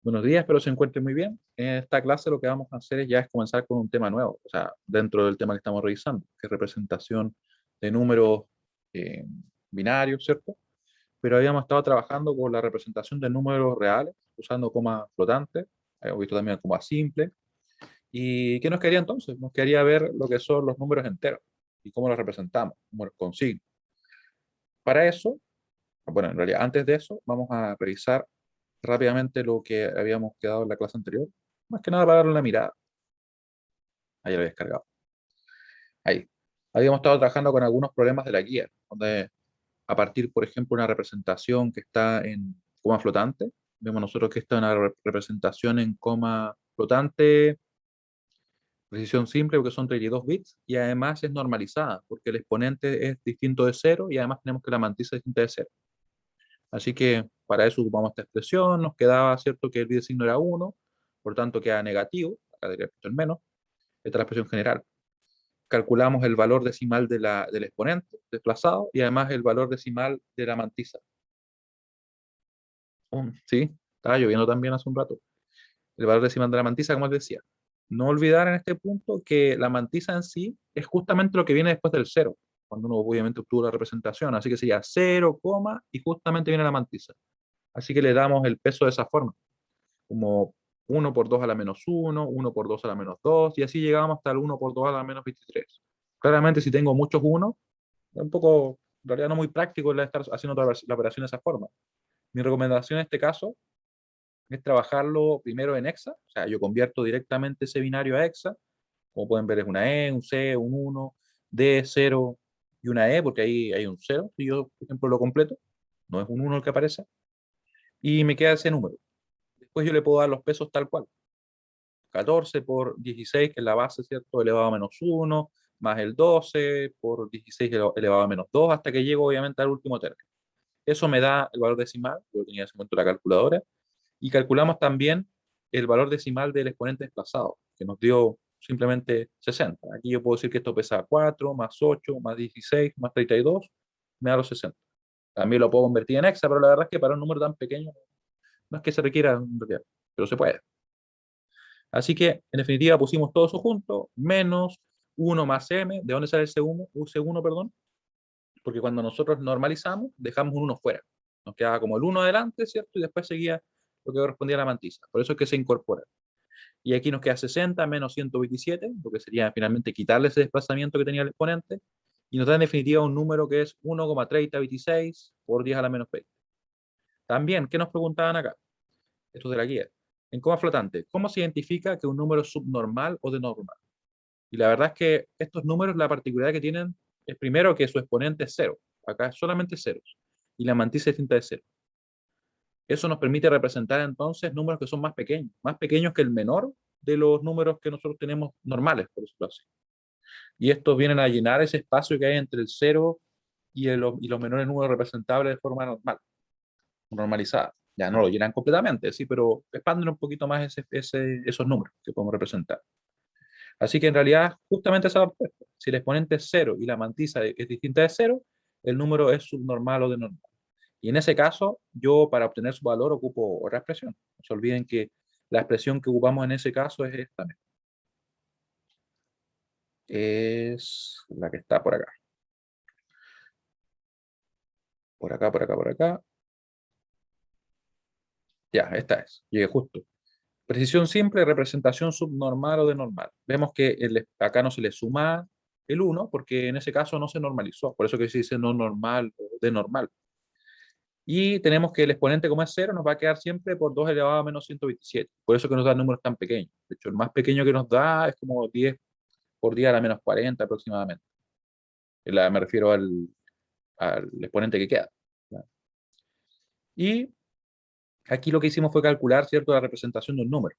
Buenos días, espero se encuentren muy bien. En esta clase lo que vamos a hacer ya es comenzar con un tema nuevo, o sea, dentro del tema que estamos revisando, que es representación de números eh, binarios, ¿cierto? Pero habíamos estado trabajando con la representación de números reales, usando coma flotante, habíamos visto también coma simple. ¿Y qué nos quedaría entonces? Nos quedaría ver lo que son los números enteros y cómo los representamos, números con signo. Para eso, bueno, en realidad antes de eso, vamos a revisar rápidamente lo que habíamos quedado en la clase anterior, más que nada para darle una mirada. Ahí lo había descargado. Ahí. Habíamos estado trabajando con algunos problemas de la guía, donde a partir, por ejemplo, de una representación que está en coma flotante, vemos nosotros que esta es una representación en coma flotante, precisión simple, porque son 32 bits, y además es normalizada, porque el exponente es distinto de cero, y además tenemos que la mantisa es distinta de cero. Así que para eso ocupamos esta expresión, nos quedaba cierto que el bit de signo era 1, por tanto queda negativo, acá debería haber puesto el menos, esta es la expresión general. Calculamos el valor decimal del exponente desplazado y además el valor decimal de la mantisa. Sí, estaba lloviendo también hace un rato. El valor decimal de la mantisa, como les decía. No olvidar en este punto que la mantisa en sí es justamente lo que viene después del cero, cuando uno obviamente obtuvo la representación. Así que sería 0, y justamente viene la mantisa. Así que le damos el peso de esa forma, como 1 por 2 a la menos 1, 1 por 2 a la menos 2, y así llegamos hasta el 1 por 2 a la menos 23. Claramente, si tengo muchos 1, es un poco, en realidad no muy práctico el estar haciendo la operación de esa forma. Mi recomendación en este caso es trabajarlo primero en hexa, o sea, yo convierto directamente ese binario a hexa, como pueden ver es una E, un C, un 1, D, 0 y una E, porque ahí hay un 0, si yo, por ejemplo, lo completo, no es un 1 el que aparece, y me queda ese número. Después yo le puedo dar los pesos tal cual, 14 por 16, que es la base, ¿cierto? Elevado a menos 1, más el 12 por 16 elevado a menos 2, hasta que llego obviamente al último término. Eso me da el valor decimal, yo tenía en ese momento la calculadora, y calculamos también el valor decimal del exponente desplazado, que nos dio simplemente 60. Aquí yo puedo decir que esto pesa 4, más 8, más 16, más 32, me da los 60. También lo puedo convertir en hexa, pero la verdad es que para un número tan pequeño no es que se requiera en realidad, pero se puede. Así que, en definitiva, pusimos todo eso junto, menos 1 más m. ¿De dónde sale el C1? C1, perdón. Porque cuando nosotros normalizamos, dejamos un 1 fuera. Nos quedaba como el 1 adelante, ¿cierto? Y después seguía lo que correspondía a la mantisa. Por eso es que se incorpora. Y aquí nos queda 60 menos 127, lo que sería finalmente quitarle ese desplazamiento que tenía el exponente. Y nos da en definitiva un número que es 1,3026 por 10 a la menos 20. También, ¿qué nos preguntaban acá? Esto es de la guía. En coma flotante, ¿cómo se identifica que un número es subnormal o de normal? Y la verdad es que estos números, la particularidad que tienen es primero que su exponente es cero. Acá es solamente ceros. Y la mantisa es distinta de cero. Eso nos permite representar entonces números que son más pequeños que el menor de los números que nosotros tenemos normales, por decirlo así. Y estos vienen a llenar ese espacio que hay entre el cero y los menores números representables de forma normal, normalizada. Ya no lo llenan completamente, sí, pero expanden un poquito más esos números que podemos representar. Así que en realidad, justamente esa es la respuesta. Si el exponente es cero y la mantisa es distinta de cero, el número es subnormal o de normal. Y en ese caso, yo para obtener su valor ocupo otra expresión. No se olviden que la expresión que ocupamos en ese caso es esta. Es la que está por acá. Por acá, por acá, por acá. Ya, esta es. Llegué justo. Precisión simple, representación subnormal o de normal. Vemos que acá no se le suma el 1 porque en ese caso no se normalizó. Por eso que se dice no normal o de normal. Y tenemos que el exponente como es cero nos va a quedar siempre por 2 elevado a menos 127. Por eso que nos da números tan pequeños. De hecho, el más pequeño que nos da es como 10 por 10 a la menos 40 aproximadamente. Me refiero al exponente que queda. ¿Ya? Y aquí lo que hicimos fue calcular, ¿cierto?, la representación de un número.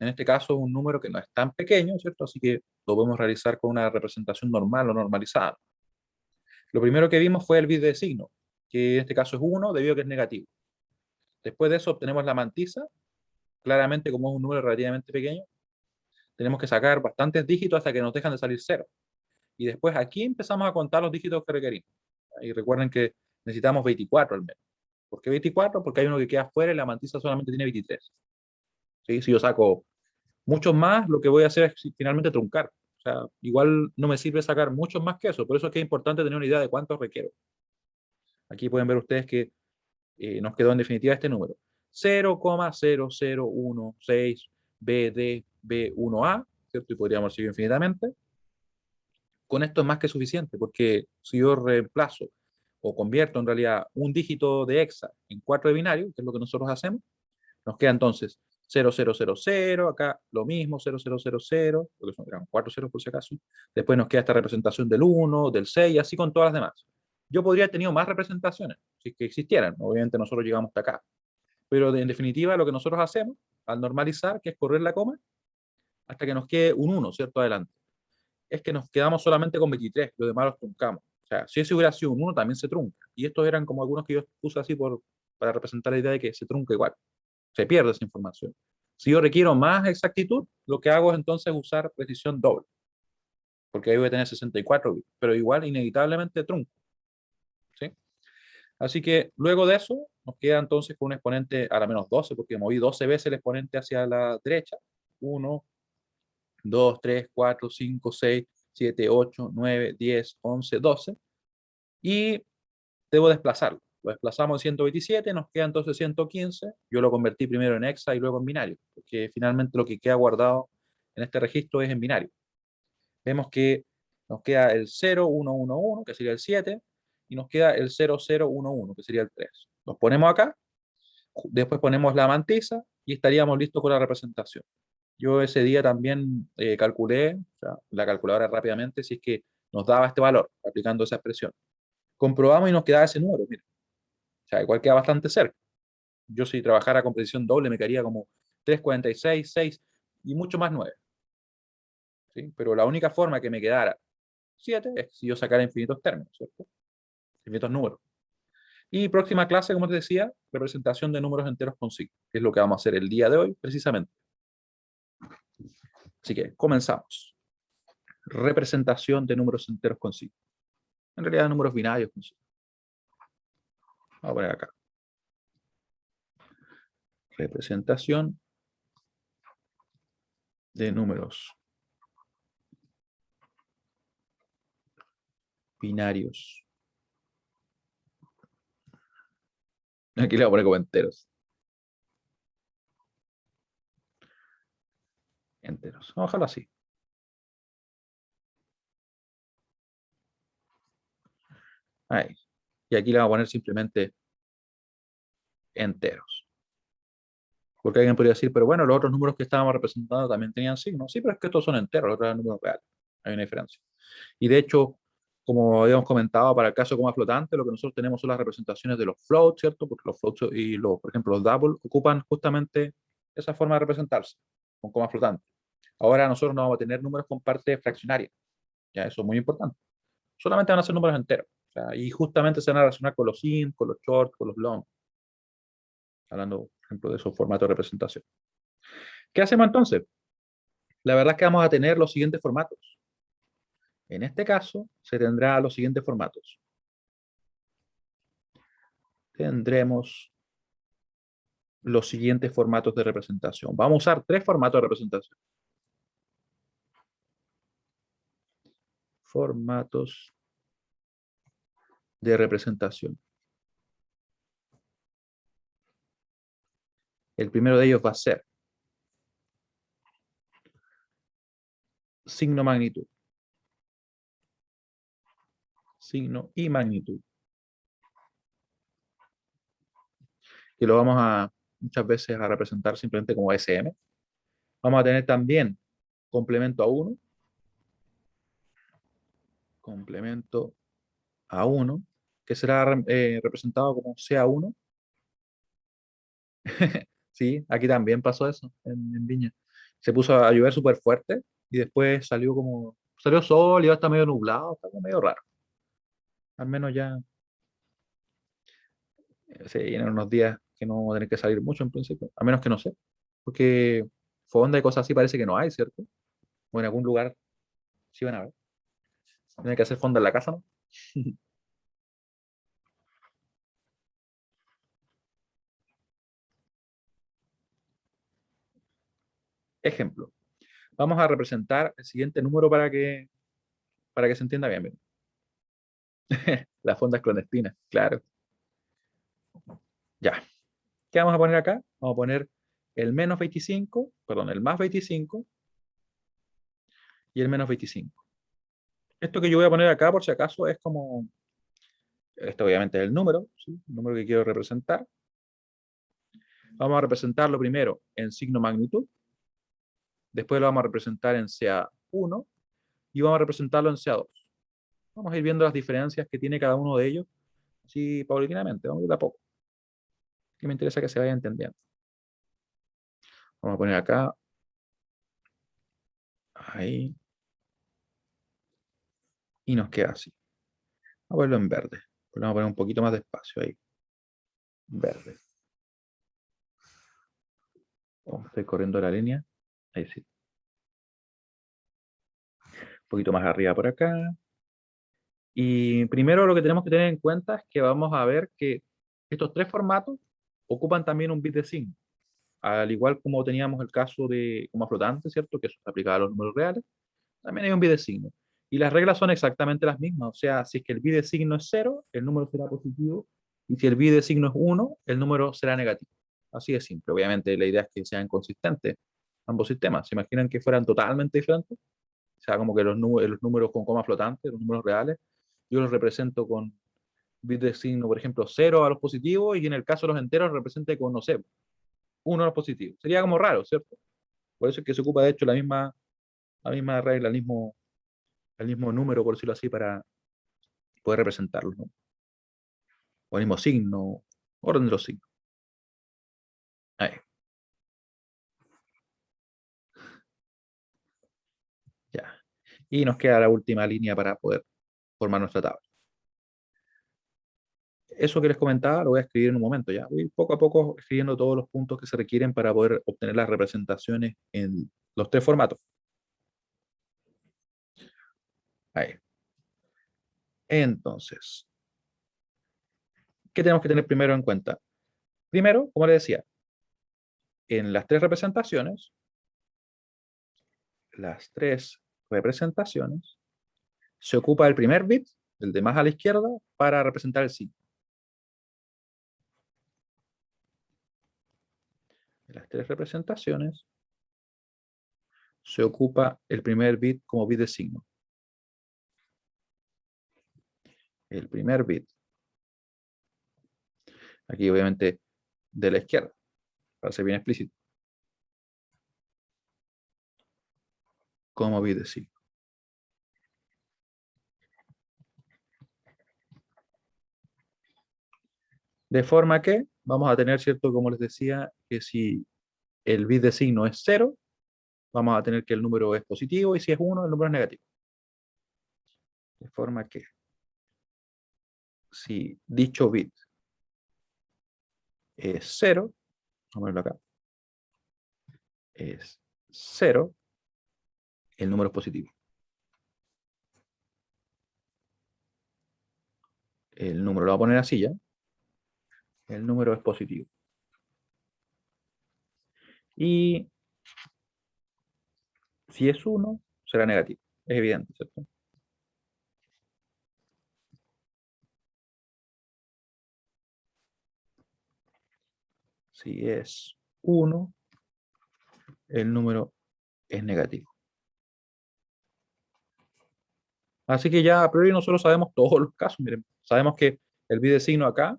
En este caso, un número que no es tan pequeño, ¿cierto? Así que lo podemos realizar con una representación normal o normalizada. Lo primero que vimos fue el bit de signo, que en este caso es 1 debido a que es negativo. Después de eso obtenemos la mantisa. Claramente, como es un número relativamente pequeño, tenemos que sacar bastantes dígitos hasta que nos dejan de salir cero. Y después aquí empezamos a contar los dígitos que requerimos. Y recuerden que necesitamos 24 al menos. ¿Por qué 24? Porque hay uno que queda fuera y la mantisa solamente tiene 23. ¿sí? Si yo saco muchos más, lo que voy a hacer es finalmente truncar. O sea, igual no me sirve sacar muchos más que eso. Por eso es que es importante tener una idea de cuántos requiero. Aquí pueden ver ustedes que nos quedó en definitiva este número. 0,0016 BD B1A, ¿cierto? Y podríamos seguir infinitamente. Con esto es más que suficiente, porque si yo reemplazo o convierto en realidad un dígito de hexa en 4 de binario, que es lo que nosotros hacemos, nos queda entonces 0000, acá lo mismo, 0000, porque eran 4 ceros por si acaso. Después nos queda esta representación del 1, del 6, así con todas las demás. Yo podría haber tenido más representaciones, si es que existieran. Obviamente nosotros llegamos hasta acá. Pero en definitiva lo que nosotros hacemos al normalizar, que es correr la coma, hasta que nos quede un 1, ¿cierto? Adelante. Es que nos quedamos solamente con 23, los demás los truncamos. O sea, si ese hubiera sido un 1, también se trunca. Y estos eran como algunos que yo puse así para representar la idea de que se trunca igual. Se pierde esa información. Si yo requiero más exactitud, lo que hago es entonces usar precisión doble, porque ahí voy a tener 64 bits, pero igual inevitablemente trunco. ¿Sí? Así que luego de eso nos queda entonces con un exponente a la menos 12, porque moví 12 veces el exponente hacia la derecha. 1, 2, 3, 4, 5, 6, 7, 8, 9, 10, 11, 12. Y debo desplazarlo. Lo desplazamos en 127, nos queda entonces 115. Yo lo convertí primero en hexa y luego en binario, porque finalmente lo que queda guardado en este registro es en binario. Vemos que nos queda el 0111, que sería el 7, y nos queda el 0011, que sería el 3. Los ponemos acá, después ponemos la mantisa y estaríamos listos con la representación. Yo ese día también calculé, o sea, la calculadora rápidamente, si es que nos daba este valor, aplicando esa expresión. Comprobamos y nos quedaba ese número, mira. O sea, igual queda bastante cerca. Yo si trabajara con precisión doble me quedaría como 3,46, 6 y mucho más 9. ¿Sí? Pero la única forma que me quedara 7 es si yo sacara infinitos términos, ¿cierto? Infinitos números. Y próxima clase, como te decía, representación de números enteros con signo, que es lo que vamos a hacer el día de hoy, precisamente. Así que comenzamos. Representación de números enteros con signo. En realidad, números binarios con signo. Vamos a poner acá. Representación de números binarios. Aquí le voy a poner como enteros. Enteros. Vamos a dejarlo así. Ahí. Y aquí le vamos a poner simplemente enteros. Porque alguien podría decir, pero bueno, los otros números que estábamos representando también tenían signos. Sí, pero es que estos son enteros, los otros eran números reales. Hay una diferencia. Y de hecho, como habíamos comentado, para el caso de coma flotante, lo que nosotros tenemos son las representaciones de los floats, ¿cierto? Porque los floats y los, por ejemplo, los double ocupan justamente esa forma de representarse, con coma flotante. Ahora nosotros no vamos a tener números con parte fraccionaria. Ya, eso es muy importante. Solamente van a ser números enteros. O sea, y justamente se van a relacionar con los int, con los short, con los long. Hablando, por ejemplo, de esos formatos de representación. ¿Qué hacemos entonces? La verdad es que vamos a tener los siguientes formatos. En este caso, se tendrá los siguientes formatos. Tendremos los siguientes formatos de representación. Vamos a usar 3 formatos de representación. Formatos de representación. El primero de ellos va a ser signo magnitud. Signo y magnitud. Que lo vamos a muchas veces a representar simplemente como SM. Vamos a tener también complemento a 1. Complemento a 1, que será representado como CA1. Sí, aquí también pasó eso en Viña. Se puso a llover súper fuerte y después salió sol y ahora está medio nublado, está como medio raro. Al menos ya se vienen unos días que no vamos a tener que salir mucho en principio, a menos que no sé, porque fonda y cosas así parece que no hay, ¿cierto? O en algún lugar sí van a ver. Tiene que hacer fonda en la casa, ¿no? Ejemplo. Vamos a representar el siguiente número para que se entienda bien. Miren. Las fondas clandestinas, claro. Ya. ¿Qué vamos a poner acá? Vamos a poner el menos 25, perdón, el más 25 y el menos 25. Esto que yo voy a poner acá, por si acaso, es como, esto obviamente es el número, ¿sí? El número que quiero representar. Vamos a representarlo primero en signo magnitud, después lo vamos a representar en CA1 y vamos a representarlo en CA2. Vamos a ir viendo las diferencias que tiene cada uno de ellos, así paulatinamente, vamos a ir de a poco. Que me interesa que se vaya entendiendo. Vamos a poner acá, ahí, y nos queda así. Vamos a ponerlo en verde, vamos a poner un poquito más de espacio ahí, verde. Oh, estoy corriendo la línea, ahí sí. Un poquito más arriba por acá. Y primero lo que tenemos que tener en cuenta es que vamos a ver que estos tres formatos ocupan también un bit de signo. Al igual como teníamos el caso de coma flotante, ¿cierto? Que eso se aplicaba a los números reales, también hay un bit de signo. Y las reglas son exactamente las mismas. O sea, si es que el bit de signo es 0, el número será positivo. Y si el bit de signo es 1, el número será negativo. Así de simple. Obviamente la idea es que sean consistentes ambos sistemas. ¿Se imaginan que fueran totalmente diferentes? O sea, como que los números con coma flotante, los números reales, yo los represento con bit de signo, por ejemplo, 0 a los positivos y en el caso de los enteros represente con, no sé, 1 a los positivos. Sería como raro, ¿cierto? Por eso es que se ocupa, de hecho, la misma regla, el mismo número, por decirlo así, para poder representarlo, ¿no? O el mismo signo, orden de los signos. Ahí, ya. Y nos queda la última línea para poder formar nuestra tabla. Eso que les comentaba lo voy a escribir en un momento ya. Voy poco a poco escribiendo todos los puntos que se requieren para poder obtener las representaciones en los tres formatos. Ahí. Entonces, ¿qué tenemos que tener primero en cuenta? Primero, como les decía, en las tres representaciones, se ocupa el primer bit, el de más a la izquierda, para representar el signo. En las tres representaciones se ocupa el primer bit como bit de signo. El primer bit. Aquí obviamente de la izquierda, para ser bien explícito. Como bit de signo. De forma que vamos a tener, ¿cierto? Como les decía, que si el bit de signo es 0, vamos a tener que el número es positivo y si es 1, el número es negativo. De forma que si dicho bit es 0, vamos a verlo acá, es 0, el número es positivo. El número lo voy a poner así ya. El número es positivo. Y si es 1, será negativo. Es evidente, ¿cierto? Si es 1, el número es negativo. Así que ya a priori nosotros sabemos todos los casos. Miren, sabemos que el bit de signo acá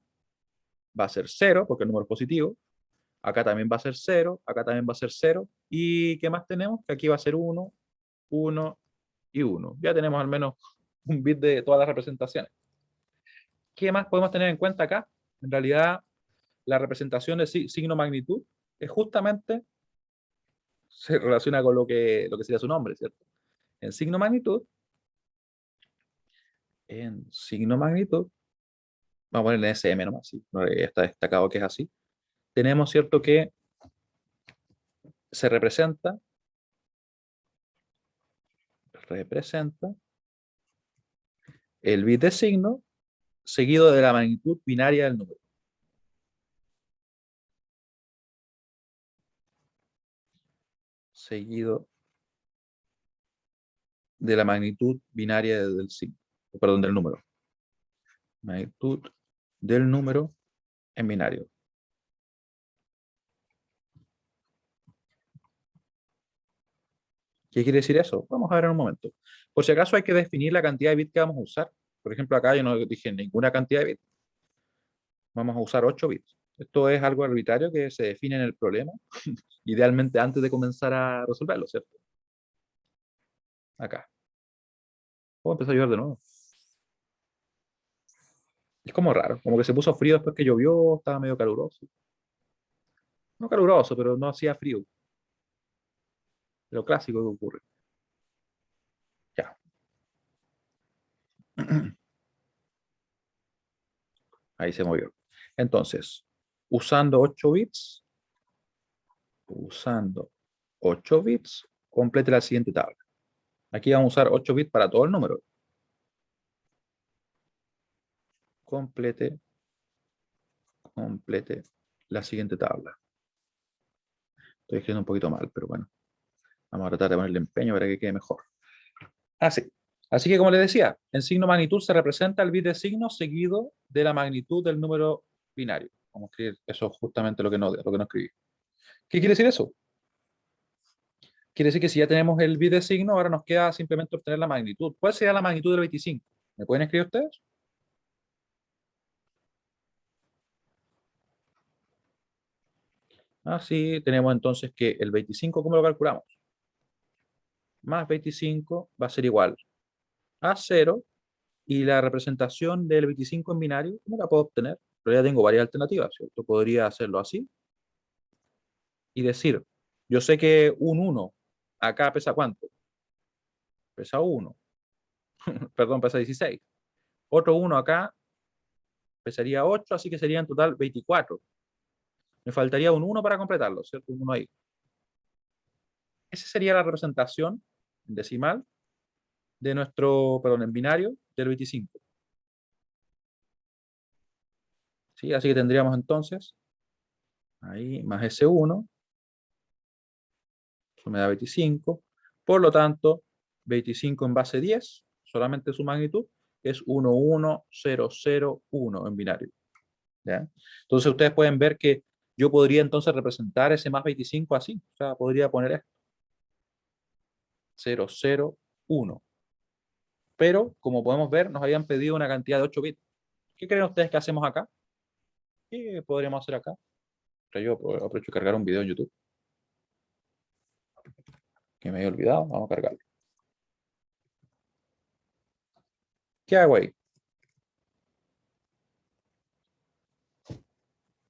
va a ser 0, porque el número es positivo. Acá también va a ser 0, acá también va a ser 0. ¿Y qué más tenemos? Que aquí va a ser 1, 1 y 1. Ya tenemos al menos un bit de todas las representaciones. ¿Qué más podemos tener en cuenta acá? En realidad, la representación de signo magnitud es justamente, se relaciona con lo que sería su nombre, ¿cierto? En signo magnitud, vamos a ponerle SM nomás, ¿sí? No, ya está destacado que es así. Tenemos, ¿cierto?, que se representa el bit de signo seguido de la magnitud binaria del número. seguido de la magnitud binaria del signo, perdón, del número. Magnitud del número en binario. ¿Qué quiere decir eso? Vamos a ver en un momento. Por si acaso hay que definir la cantidad de bits que vamos a usar. Por ejemplo, acá yo no dije ninguna cantidad de bits. Vamos a usar 8 bits. Esto es algo arbitrario que se define en el problema, idealmente antes de comenzar a resolverlo, ¿cierto? Acá. Voy a empezar a llover de nuevo. Es como raro, como que se puso frío después que llovió, estaba medio caluroso. No caluroso, pero no hacía frío. Lo clásico que ocurre. Ya. Ahí se movió. Entonces, usando 8 bits, complete la siguiente tabla. Aquí vamos a usar 8 bits para todo el número. Complete la siguiente tabla. Estoy escribiendo un poquito mal, pero bueno. Vamos a tratar de ponerle empeño para que quede mejor. Así. Así que como les decía, en signo magnitud se representa el bit de signo seguido de la magnitud del número binario. Vamos a escribir eso justamente lo que no escribí. ¿Qué quiere decir eso? Quiere decir que si ya tenemos el bit de signo, ahora nos queda simplemente obtener la magnitud. ¿Cuál sería la magnitud del 25? ¿Me pueden escribir ustedes? Así tenemos entonces que el 25, ¿cómo lo calculamos? Más 25 va a ser igual a 0, y la representación del 25 en binario, ¿cómo la puedo obtener? Pero ya tengo varias alternativas, ¿cierto? Podría hacerlo así y decir, yo sé que un 1 acá pesa ¿cuánto? Pesa 1, perdón, pesa 16. Otro 1 acá pesaría 8, así que sería en total 24. Me faltaría un 1 para completarlo, ¿cierto? Un 1 ahí. Esa sería la representación en decimal de nuestro, perdón, en binario del 25. ¿Sí? Así que tendríamos entonces, ahí, más ese 1, eso me da 25. Por lo tanto, 25 en base 10, solamente su magnitud, es 11001 en binario. ¿Ya? Entonces ustedes pueden ver que yo podría entonces representar ese más 25 así. O sea, podría poner esto. 001. Pero, como podemos ver, nos habían pedido una cantidad de 8 bits. ¿Qué creen ustedes que hacemos acá? ¿Qué podríamos hacer acá? Yo aprovecho de cargar un video en YouTube, que me había olvidado. Vamos a cargarlo. ¿Qué hago ahí?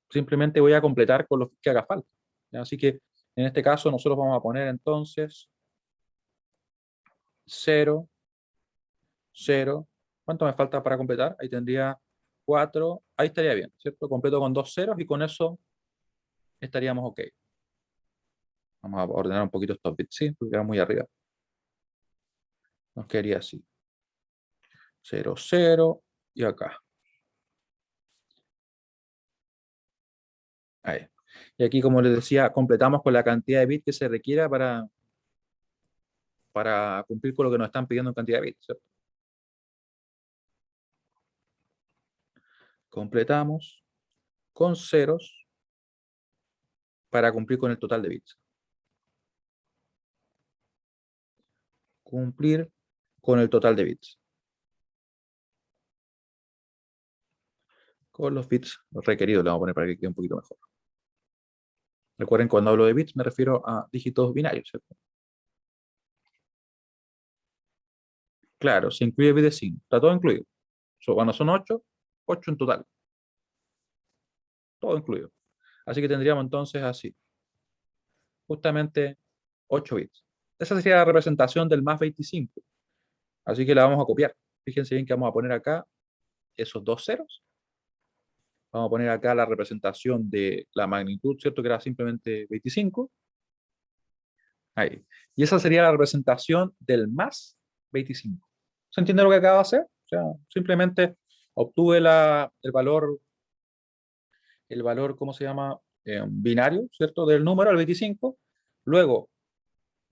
Simplemente voy a completar con lo que haga falta. ¿Ya? Así que en este caso nosotros vamos a poner entonces 0, 0. ¿Cuánto me falta para completar? Ahí tendría 4. Ahí estaría bien, ¿cierto? Completo con 2 ceros y con eso estaríamos ok. Vamos a ordenar un poquito estos bits, ¿sí? Porque quedan muy arriba. Nos quedaría así. 0, 0 y acá. Ahí. Y aquí, como les decía, completamos con la cantidad de bits que se requiera para cumplir con lo que nos están pidiendo en cantidad de bits, ¿cierto? Completamos con ceros para cumplir con el total de bits. Cumplir con el total de bits. Con los bits requeridos, le vamos a poner para que quede un poquito mejor. Recuerden, cuando hablo de bits me refiero a dígitos binarios, ¿cierto? Claro, se incluye bit de signo, está todo incluido. Cuando son 8, 8 en total. Todo incluido. Así que tendríamos entonces así, justamente 8 bits. Esa sería la representación del más 25. Así que la vamos a copiar. Fíjense bien que vamos a poner acá esos dos ceros. Vamos a poner acá la representación de la magnitud, ¿cierto? Que era simplemente 25. Ahí. Y esa sería la representación del más 25. ¿Se entiende lo que acaba de hacer? O sea, simplemente obtuve el valor, ¿cómo se llama? Binario, ¿cierto? Del número, el 25. Luego,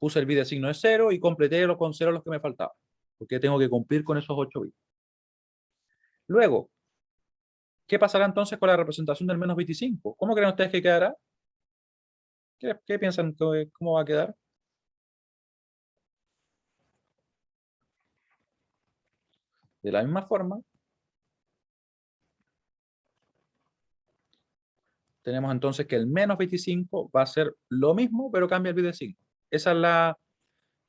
puse el bit de signo de 0 y completé con 0 los que me faltaban, porque tengo que cumplir con esos 8 bits. Luego, ¿qué pasará entonces con la representación del menos 25? ¿Cómo creen ustedes que quedará? ¿Qué piensan? ¿Cómo va a quedar? De la misma forma, tenemos entonces que el menos 25 va a ser lo mismo, pero cambia el bit de signo. Esa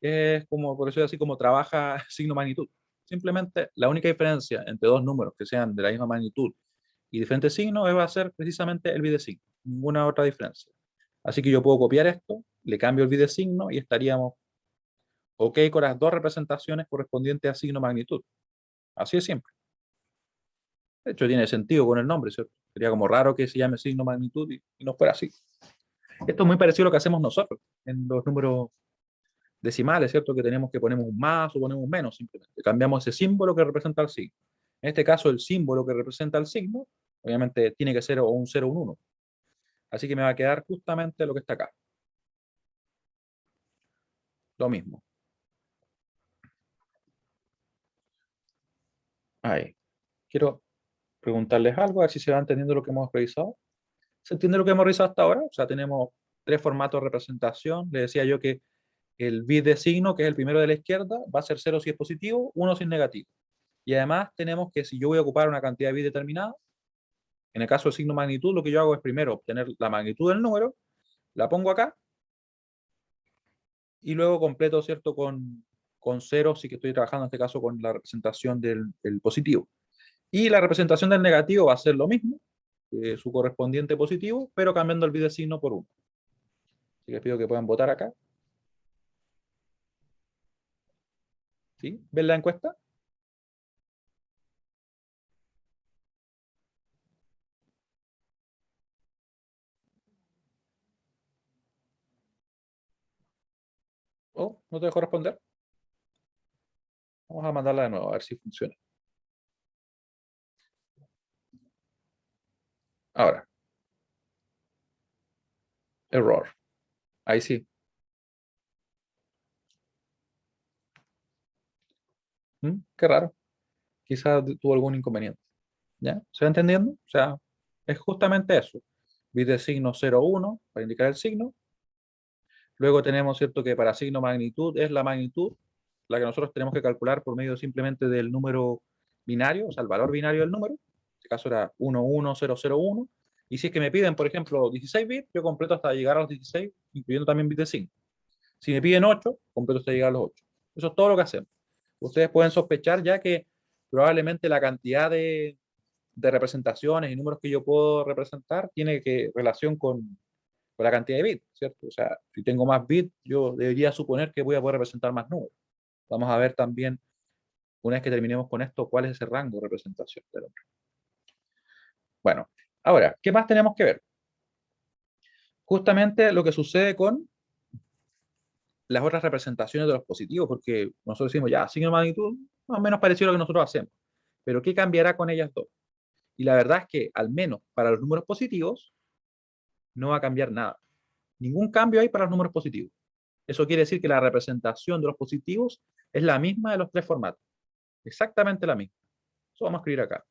es como, por decirlo así, como trabaja signo magnitud. Simplemente la única diferencia entre dos números que sean de la misma magnitud y diferentes signos va a ser precisamente el bit de signo. Ninguna otra diferencia. Así que yo puedo copiar esto, le cambio el bit de signo y estaríamos ok con las dos representaciones correspondientes a signo magnitud. Así es siempre. De hecho, tiene sentido con el nombre, ¿cierto? Sería como raro que se llame signo magnitud y no fuera así. Esto es muy parecido a lo que hacemos nosotros en los números decimales, ¿cierto? Que tenemos que ponemos un más o ponemos un menos, simplemente. Cambiamos ese símbolo que representa el signo. En este caso, el símbolo que representa el signo, obviamente tiene que ser o un 0 o un 1. Así que me va a quedar justamente lo que está acá. Lo mismo. Ahí. Quiero preguntarles algo, a ver si se va entendiendo lo que hemos revisado. ¿Se entiende lo que hemos revisado hasta ahora? O sea, tenemos tres formatos de representación. Le decía yo que el bit de signo, que es el primero de la izquierda, va a ser 0 si es positivo, 1 si es negativo. Y además tenemos que si yo voy a ocupar una cantidad de bits determinada, en el caso del signo magnitud, lo que yo hago es primero obtener la magnitud del número, la pongo acá, y luego completo, ¿cierto? Con 0, si que estoy trabajando en este caso con la representación del positivo. Y la representación del negativo va a ser lo mismo, su correspondiente positivo, pero cambiando el bit de signo por 1. Así que pido que puedan votar acá. ¿Sí? ¿Ven la encuesta? ¿Oh? ¿No te dejó responder? Vamos a mandarla de nuevo, a ver si funciona. Ahora, error. Ahí sí. Qué raro. Quizás tuvo algún inconveniente. ¿Ya? ¿Se va entendiendo? O sea, es justamente eso. Bit de signo 0, 1 para indicar el signo. Luego tenemos, ¿cierto?, que para signo magnitud es la magnitud, la que nosotros tenemos que calcular por medio simplemente del número binario, o sea, el valor binario del número. En este caso era 11001. Y si es que me piden, por ejemplo, 16 bits, yo completo hasta llegar a los 16, incluyendo también bits de signo. Si me piden 8, completo hasta llegar a los 8. Eso es todo lo que hacemos. Ustedes pueden sospechar ya que probablemente la cantidad de representaciones y números que yo puedo representar tiene relación con la cantidad de bits, ¿cierto? O sea, si tengo más bits, yo debería suponer que voy a poder representar más números. Vamos a ver también, una vez que terminemos con esto, cuál es ese rango de representación del hombre. Bueno, ahora, ¿qué más tenemos que ver? Justamente lo que sucede con las otras representaciones de los positivos, porque nosotros decimos, ya, signo de magnitud, más o menos parecido a lo que nosotros hacemos. Pero ¿qué cambiará con ellas dos? Y la verdad es que, al menos para los números positivos, no va a cambiar nada. Ningún cambio hay para los números positivos. Eso quiere decir que la representación de los positivos es la misma de los tres formatos. Exactamente la misma. Eso vamos a escribir acá.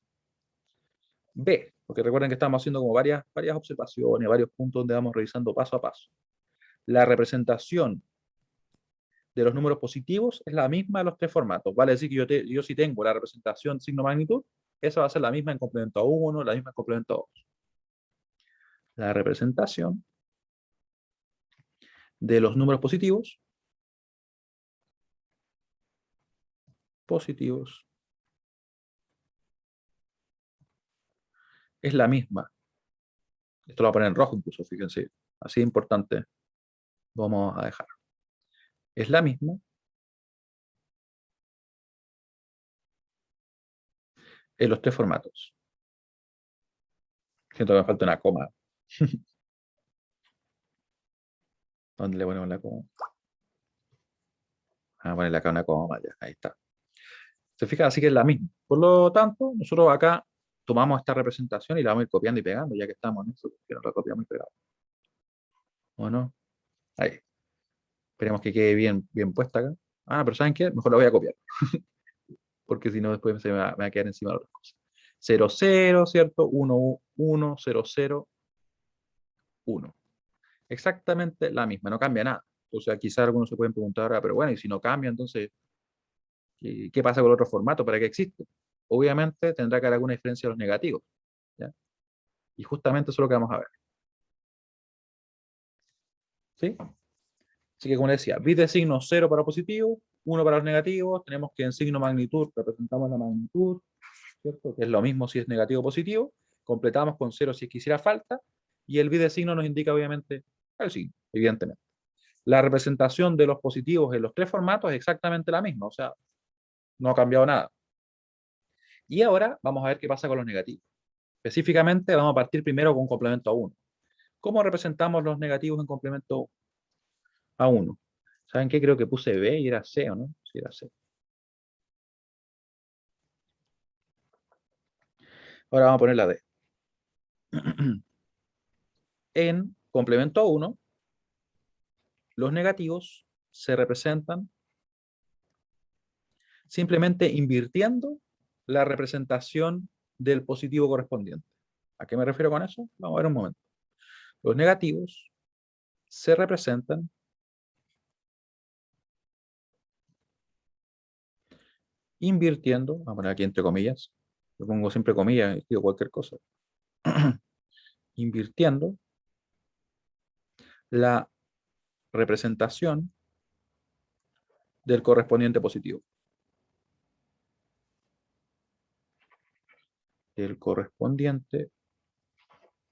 B, porque recuerden que estamos haciendo como varias observaciones, varios puntos donde vamos revisando paso a paso. La representación de los números positivos es la misma de los tres formatos. Vale decir que yo si tengo la representación signo magnitud, esa va a ser la misma en complemento a 1, la misma en complemento a 2. La representación de los números positivos es la misma. Esto lo voy a poner en rojo incluso, fíjense. Así de importante vamos a dejar. Es la misma en los tres formatos. Siento que me falta una coma. ¿Dónde le ponemos la coma? Vamos a ponerle acá una coma, ya, ahí está. ¿Se fijan? Así que es la misma. Por lo tanto, nosotros acá tomamos esta representación y la vamos a ir copiando y pegando, ya que estamos en eso, que no la copiamos y pegamos. ¿O no? Ahí. Esperemos que quede bien, bien puesta acá. Ah, pero ¿saben qué? Mejor la voy a copiar, porque si no después me va a quedar encima de otras cosas. 0, 0, ¿cierto? 1, 1, 0, 0, 1. Exactamente la misma, no cambia nada. O sea, quizás algunos se pueden preguntar, pero bueno, y si no cambia, entonces, ¿qué pasa con el otro formato? ¿Para qué existe? Obviamente tendrá que haber alguna diferencia de los negativos, ¿ya? Y justamente eso es lo que vamos a ver. ¿Sí? Así que como les decía, bit de signo 0 para positivo, 1 para los negativos, tenemos que en signo magnitud representamos la magnitud, ¿cierto? Que es lo mismo si es negativo o positivo, completamos con 0 si quisiera falta, y el bit de signo nos indica obviamente el signo, evidentemente. La representación de los positivos en los tres formatos es exactamente la misma, o sea, no ha cambiado nada. Y ahora vamos a ver qué pasa con los negativos. Específicamente vamos a partir primero con complemento a 1. ¿Cómo representamos los negativos en complemento a 1? ¿Saben qué? Creo que puse B y era C, ¿o no? Sí, era C. Ahora vamos a poner la D. En complemento a 1, los negativos se representan simplemente invirtiendo la representación del positivo correspondiente. ¿A qué me refiero con eso? Vamos a ver un momento. Los negativos se representan invirtiendo, vamos a poner aquí entre comillas, yo pongo siempre comillas, escribo cualquier cosa, invirtiendo la representación del correspondiente positivo. El correspondiente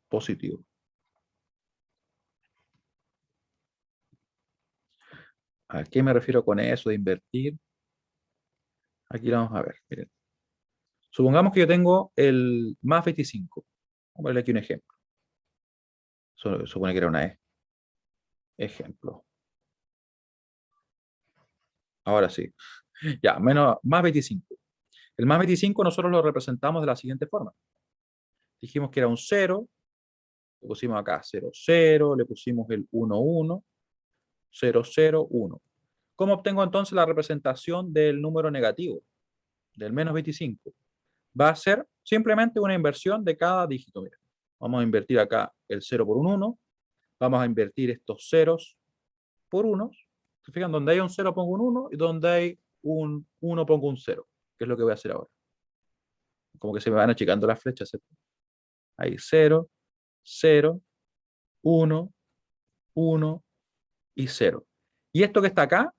positivo. ¿A qué me refiero con eso de invertir? Aquí lo vamos a ver. Miren. Supongamos que yo tengo el más 25. Vamos a ponerle aquí un ejemplo. Supone que era una E. Ejemplo. Ahora sí. Ya, más 25. El más 25 nosotros lo representamos de la siguiente forma. Dijimos que era un 0, le pusimos acá 0, 0, le pusimos el 1, 1, 0, 0, 1. ¿Cómo obtengo entonces la representación del número negativo, del menos 25? Va a ser simplemente una inversión de cada dígito. Mira, vamos a invertir acá el 0 por un 1, vamos a invertir estos ceros por 1. ¿Se fijan? Donde hay un 0 pongo un 1 y donde hay un 1 pongo un 0, que es lo que voy a hacer ahora. Como que se me van achicando las flechas, ¿cierto? Hay 0, 0, 1, 1 y 0. Y esto que está acá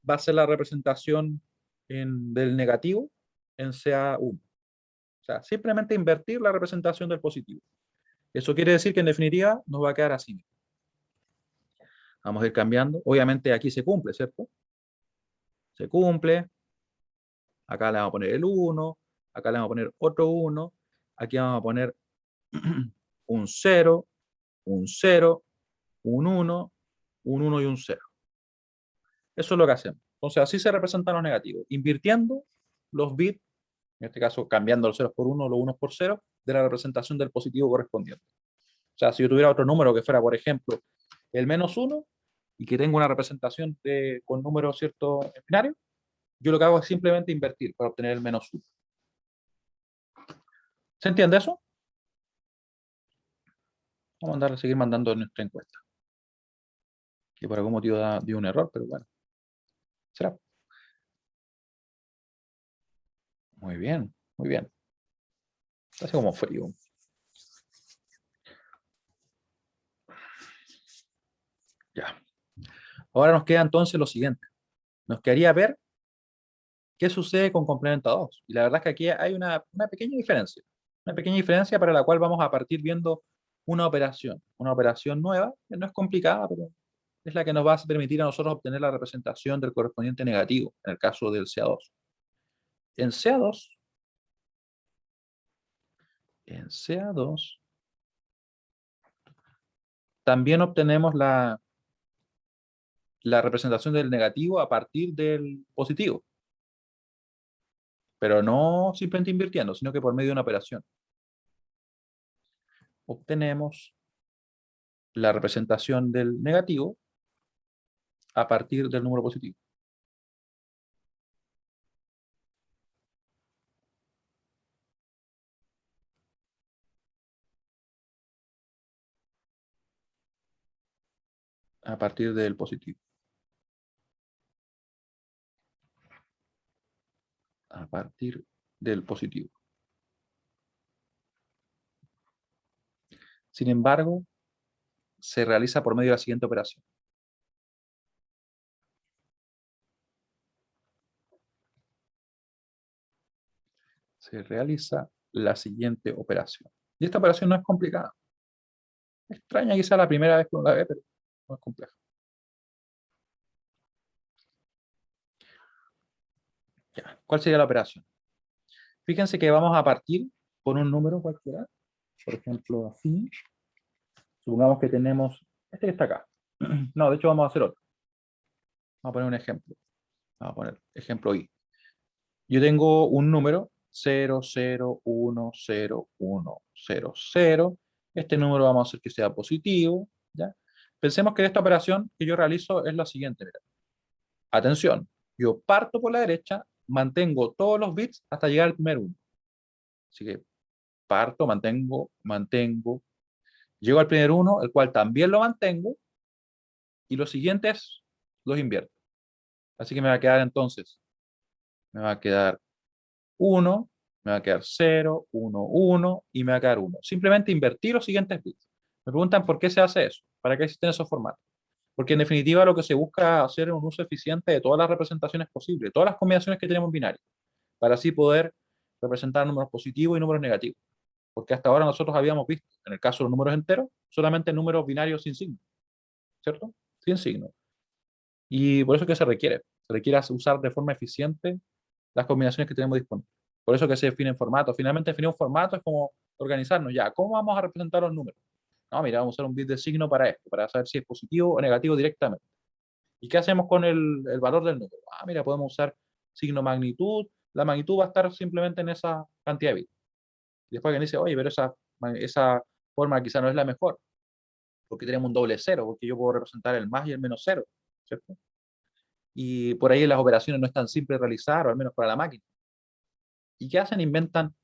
va a ser la representación del negativo en CA1. O sea, simplemente invertir la representación del positivo. Eso quiere decir que en definitiva nos va a quedar así. Vamos a ir cambiando. Obviamente aquí se cumple, ¿cierto? Se cumple. Acá le vamos a poner el 1. Acá le vamos a poner otro 1. Aquí vamos a poner un 0, un 0, un 1, un 1 y un 0. Eso es lo que hacemos. Entonces así se representan los negativos. Invirtiendo los bits, en este caso cambiando los ceros por 1, los 1 por 0, de la representación del positivo correspondiente. O sea, si yo tuviera otro número que fuera, por ejemplo, el menos 1 y que tenga una representación con números cierto binarios, yo lo que hago es simplemente invertir para obtener el menos 1. ¿Se entiende eso? Vamos a seguir mandando nuestra encuesta. Que por algún motivo dio un error, pero bueno. Será. Muy bien, muy bien. Hace como frío. Ya. Ahora nos queda entonces lo siguiente. Nos quedaría ver qué sucede con complemento a 2. Y la verdad es que aquí hay una pequeña diferencia. Una pequeña diferencia para la cual vamos a partir viendo una operación nueva, que no es complicada, pero es la que nos va a permitir a nosotros obtener la representación del correspondiente negativo, en el caso del CA2. En CA2, en CA2 también obtenemos la representación del negativo a partir del positivo, pero no simplemente invirtiendo, sino que por medio de una operación. Obtenemos la representación del negativo a partir del número positivo. A partir del positivo. A partir del positivo. Sin embargo, se realiza por medio de la siguiente operación. Se realiza la siguiente operación. Y esta operación no es complicada. Extraña quizá la primera vez que uno la ve, pero no es compleja. Ya. ¿Cuál sería la operación? Fíjense que vamos a partir por un número cualquiera. Por ejemplo, así. Supongamos que tenemos este que está acá. No, de hecho vamos a hacer otro. Vamos a poner un ejemplo. Vamos a poner ejemplo I. Yo tengo un número 0010100. Este número vamos a hacer que sea positivo, ¿ya? Pensemos que esta operación que yo realizo es la siguiente. Mira. Atención, yo parto por la derecha, mantengo todos los bits hasta llegar al primer uno. Así que parto, mantengo, llego al primer uno, el cual también lo mantengo, y los siguientes los invierto. Así que me va a quedar entonces, me va a quedar 1, me va a quedar 0, 1, 1 y me va a quedar 1. Simplemente invertir los siguientes bits. Me preguntan por qué se hace eso, para qué existen esos formatos. Porque en definitiva lo que se busca hacer es un uso eficiente de todas las representaciones posibles, todas las combinaciones que tenemos en binario, para así poder representar números positivos y números negativos. Porque hasta ahora nosotros habíamos visto, en el caso de los números enteros, solamente números binarios sin signo, ¿cierto? Sin signo. Y por eso es que se requiere usar de forma eficiente las combinaciones que tenemos disponibles. Por eso que se definen formatos. Finalmente definir un formato es como organizarnos ya. ¿Cómo vamos a representar los números? No, mira, vamos a usar un bit de signo para esto, para saber si es positivo o negativo directamente. ¿Y qué hacemos con el valor del número? Ah, mira, podemos usar signo magnitud. La magnitud va a estar simplemente en esa cantidad de bits. Y después alguien dice, oye, pero esa forma quizá no es la mejor, porque tenemos un doble cero, porque yo puedo representar el más y el menos cero, ¿cierto? Y por ahí las operaciones no es tan simple de realizar, o al menos para la máquina. ¿Y qué hacen? Inventan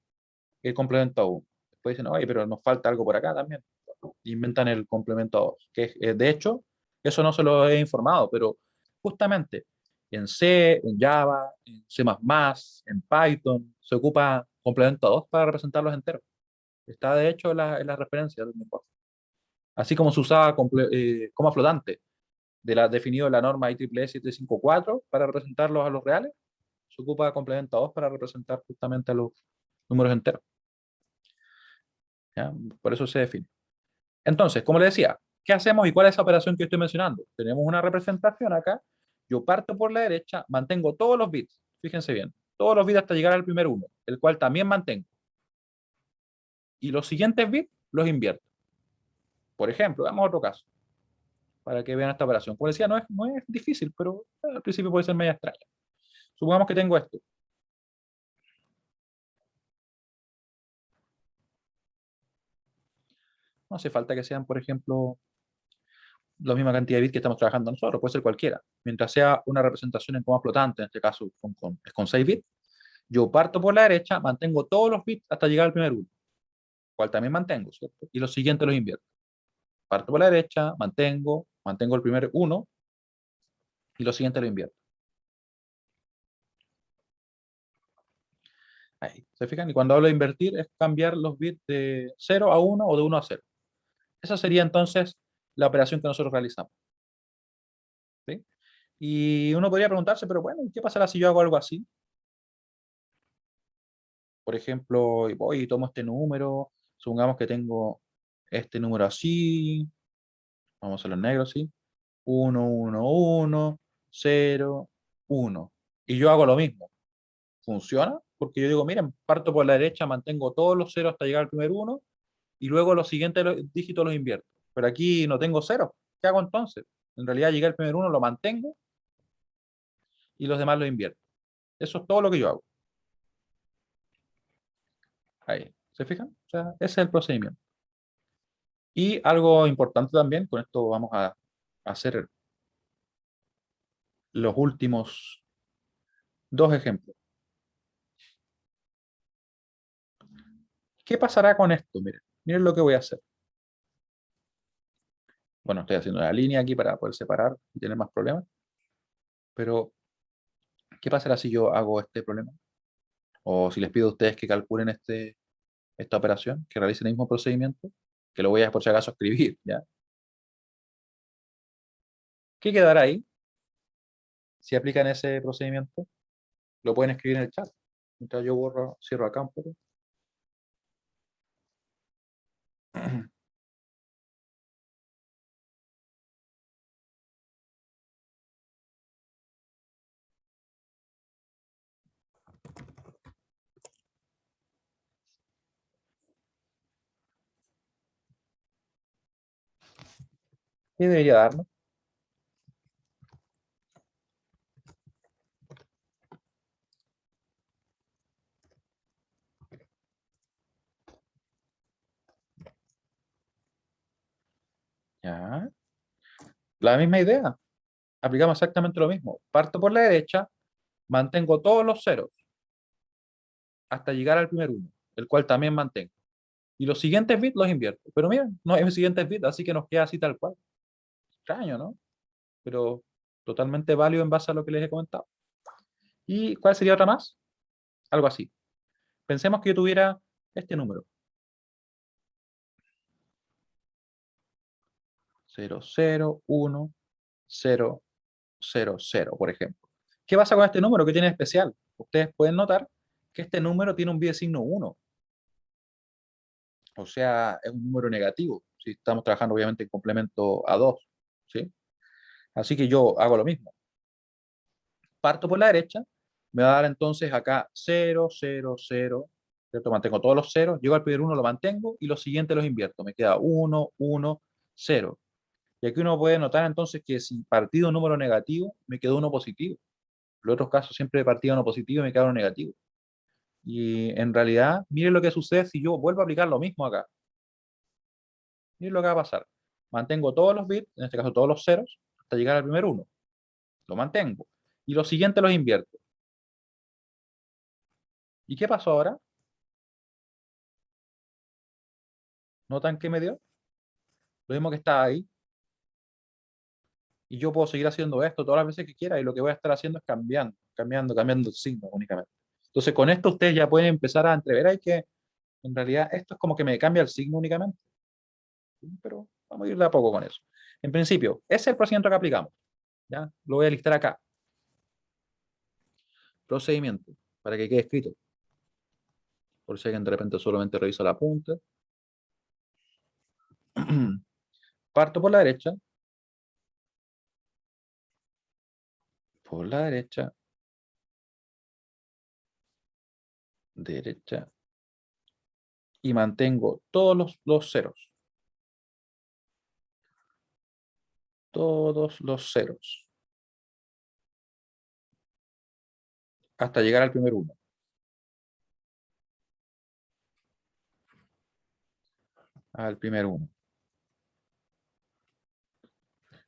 el complemento a 1. Después dicen, oye, pero nos falta algo por acá también. Inventan el complemento a 2. Que de hecho, eso no se lo he informado, pero justamente en C, en Java, en C++, en Python, se ocupa complemento a 2 para representar los enteros. Está de hecho en la referencia del lenguaje. Así como se usaba coma flotante, definido en la norma IEEE 754 para representarlos a los reales, se ocupa complemento a 2 para representar justamente a los números enteros. ¿Ya? Por eso se define. Entonces, como le decía, ¿qué hacemos y cuál es esa operación que estoy mencionando? Tenemos una representación acá, yo parto por la derecha, mantengo todos los bits, fíjense bien, todos los bits hasta llegar al primer uno, el cual también mantengo. Y los siguientes bits los invierto. Por ejemplo, damos otro caso, para que vean esta operación. Como decía, no es difícil, pero al principio puede ser media extraña. Supongamos que tengo esto. No hace falta que sean, por ejemplo, la misma cantidad de bits que estamos trabajando nosotros, puede ser cualquiera. Mientras sea una representación en coma flotante, en este caso es con 6 bits, yo parto por la derecha, mantengo todos los bits hasta llegar al primer uno, cual también mantengo, ¿cierto? Y los siguientes los invierto. Parto por la derecha, mantengo el primer uno y los siguientes los invierto. Ahí, ¿se fijan? Y cuando hablo de invertir es cambiar los bits de 0 a 1 o de 1 a 0. Esa sería entonces la operación que nosotros realizamos. ¿Sí? Y uno podría preguntarse, pero bueno, ¿qué pasará si yo hago algo así? Por ejemplo, voy y tomo este número, supongamos que tengo este número así, vamos a hacerlo en negro, ¿sí? 1, 1, 1, 0, 1. Y yo hago lo mismo. ¿Funciona? Porque yo digo, miren, parto por la derecha, mantengo todos los ceros hasta llegar al primer uno, y luego los siguientes dígitos los invierto. Pero aquí no tengo ceros. ¿Qué hago entonces? En realidad llegué al primer uno, lo mantengo, y los demás los invierto. Eso es todo lo que yo hago. Ahí. ¿Se fijan? O sea, ese es el procedimiento. Y algo importante también, con esto vamos a hacer los últimos dos ejemplos. ¿Qué pasará con esto? Miren, miren lo que voy a hacer. Bueno, estoy haciendo una línea aquí para poder separar y tener más problemas. Pero, ¿qué pasará si yo hago este problema? O si les pido a ustedes que calculen esta operación, que realicen el mismo procedimiento, que lo voy a por si acaso escribir, ¿ya? ¿Qué quedará ahí? Si aplican ese procedimiento, lo pueden escribir en el chat. Mientras yo borro, cierro acá un poco. ¿Qué debería darnos? Ya. La misma idea. Aplicamos exactamente lo mismo. Parto por la derecha, mantengo todos los ceros hasta llegar al primer uno, el cual también mantengo. Y los siguientes bits los invierto. Pero miren, no hay siguientes bits, así que nos queda así tal cual. Extraño, ¿no? Pero totalmente válido en base a lo que les he comentado. ¿Y cuál sería otra más? Algo así. Pensemos que yo tuviera este número. 0, 0, 1, 0, 0, por ejemplo. ¿Qué pasa con este número? ¿Qué tiene de especial? Ustedes pueden notar que este número tiene un bisigno 1. O sea, es un número negativo. Si estamos trabajando obviamente en complemento a 2. ¿Sí? Así que yo hago lo mismo. Parto por la derecha, me va a dar entonces acá 0, 0, 0, ¿cierto? Mantengo todos los ceros, llego al primer uno, lo mantengo y los siguientes los invierto. Me queda 1, 1, 0. Y aquí uno puede notar entonces que si partí de un número negativo, me quedó uno positivo. En los otros casos siempre he partido uno positivo y me queda uno negativo. Y en realidad, miren lo que sucede si yo vuelvo a aplicar lo mismo acá. Miren lo que va a pasar. Mantengo todos los bits, en este caso todos los ceros, hasta llegar al primer uno. Lo mantengo. Y los siguientes los invierto. ¿Y qué pasó ahora? ¿Notan qué me dio? Lo mismo que está ahí. Y yo puedo seguir haciendo esto todas las veces que quiera y lo que voy a estar haciendo es cambiando el signo únicamente. Entonces con esto ustedes ya pueden empezar a entrever ahí que en realidad esto es como que me cambia el signo únicamente. Pero vamos a ir de a poco con eso. En principio, ese es el procedimiento que aplicamos. ¿Ya? Lo voy a listar acá. Procedimiento, para que quede escrito. Por si alguien de repente solamente revisa la punta. Parto por la derecha, derecha, y mantengo todos los ceros. Todos los ceros. Hasta llegar al primer uno. Al primer uno.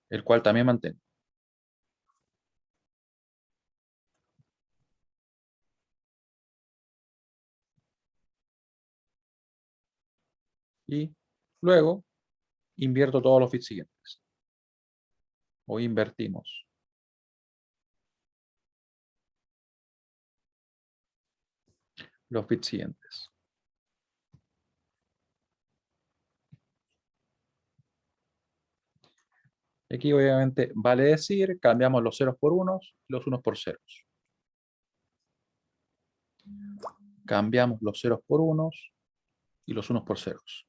El cual también mantengo. Y luego invierto todos los bits siguientes. O invertimos los bits siguientes. Aquí obviamente vale decir, cambiamos los ceros por unos, los unos por ceros. Cambiamos los ceros por unos y los unos por ceros.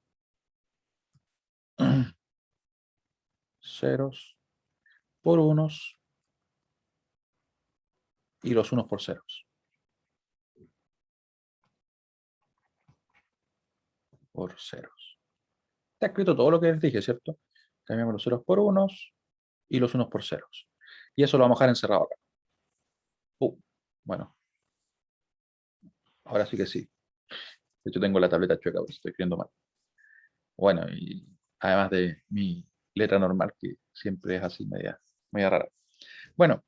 Ceros por unos y los unos por ceros. Por ceros. Está escrito todo lo que les dije, ¿cierto? Cambiamos los ceros por unos y los unos por ceros. Y eso lo vamos a dejar encerrado acá. Bueno, ahora sí que sí. De hecho, tengo la tableta chueca, porque estoy escribiendo mal. Bueno, y además de mi letra normal, que siempre es así, media rara. Bueno,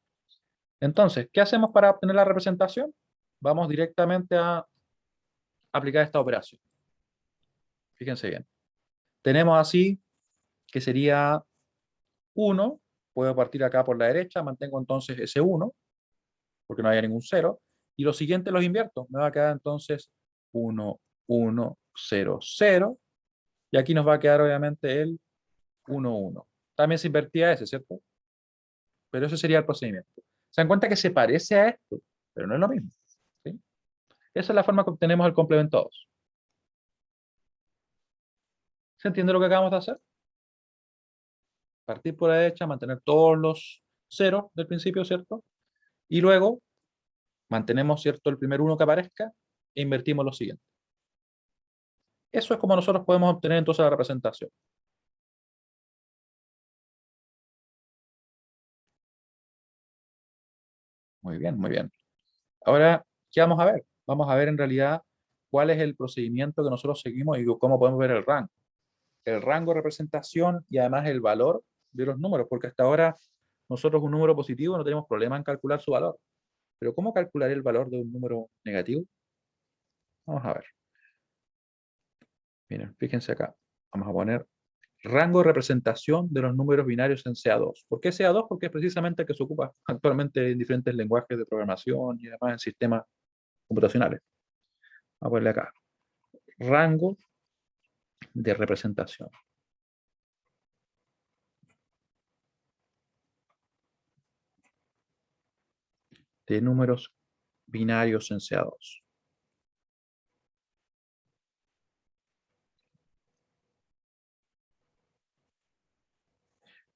Entonces, ¿qué hacemos para obtener la representación? Vamos directamente a aplicar esta operación. Fíjense bien. Tenemos así que sería 1, puedo partir acá por la derecha, mantengo entonces ese 1, porque no haya ningún 0, y los siguientes los invierto. Me va a quedar entonces 1, 1, 0, 0, y aquí nos va a quedar obviamente el 1, 1. También se invertía ese, ¿cierto? Pero ese sería el procedimiento. Se dan cuenta que se parece a esto, pero no es lo mismo, ¿sí? Esa es la forma que obtenemos el complemento 2. ¿Se entiende lo que acabamos de hacer? Partir por la derecha, mantener todos los ceros del principio, ¿cierto? Y luego mantenemos, ¿cierto?, el primer 1 que aparezca e invertimos los siguientes. Eso es como nosotros podemos obtener entonces la representación. Muy bien, muy bien. Ahora, ¿qué vamos a ver? Vamos a ver en realidad cuál es el procedimiento que nosotros seguimos y cómo podemos ver el rango. El rango de representación y además el valor de los números, porque hasta ahora nosotros un número positivo no tenemos problema en calcular su valor. Pero ¿cómo calcular el valor de un número negativo? Vamos a ver. Miren, fíjense acá. Vamos a poner rango de representación de los números binarios en CA2. ¿Por qué CA2? Porque es precisamente el que se ocupa actualmente en diferentes lenguajes de programación y además en sistemas computacionales. Vamos a ponerle acá. Rango de representación de números binarios en CA2.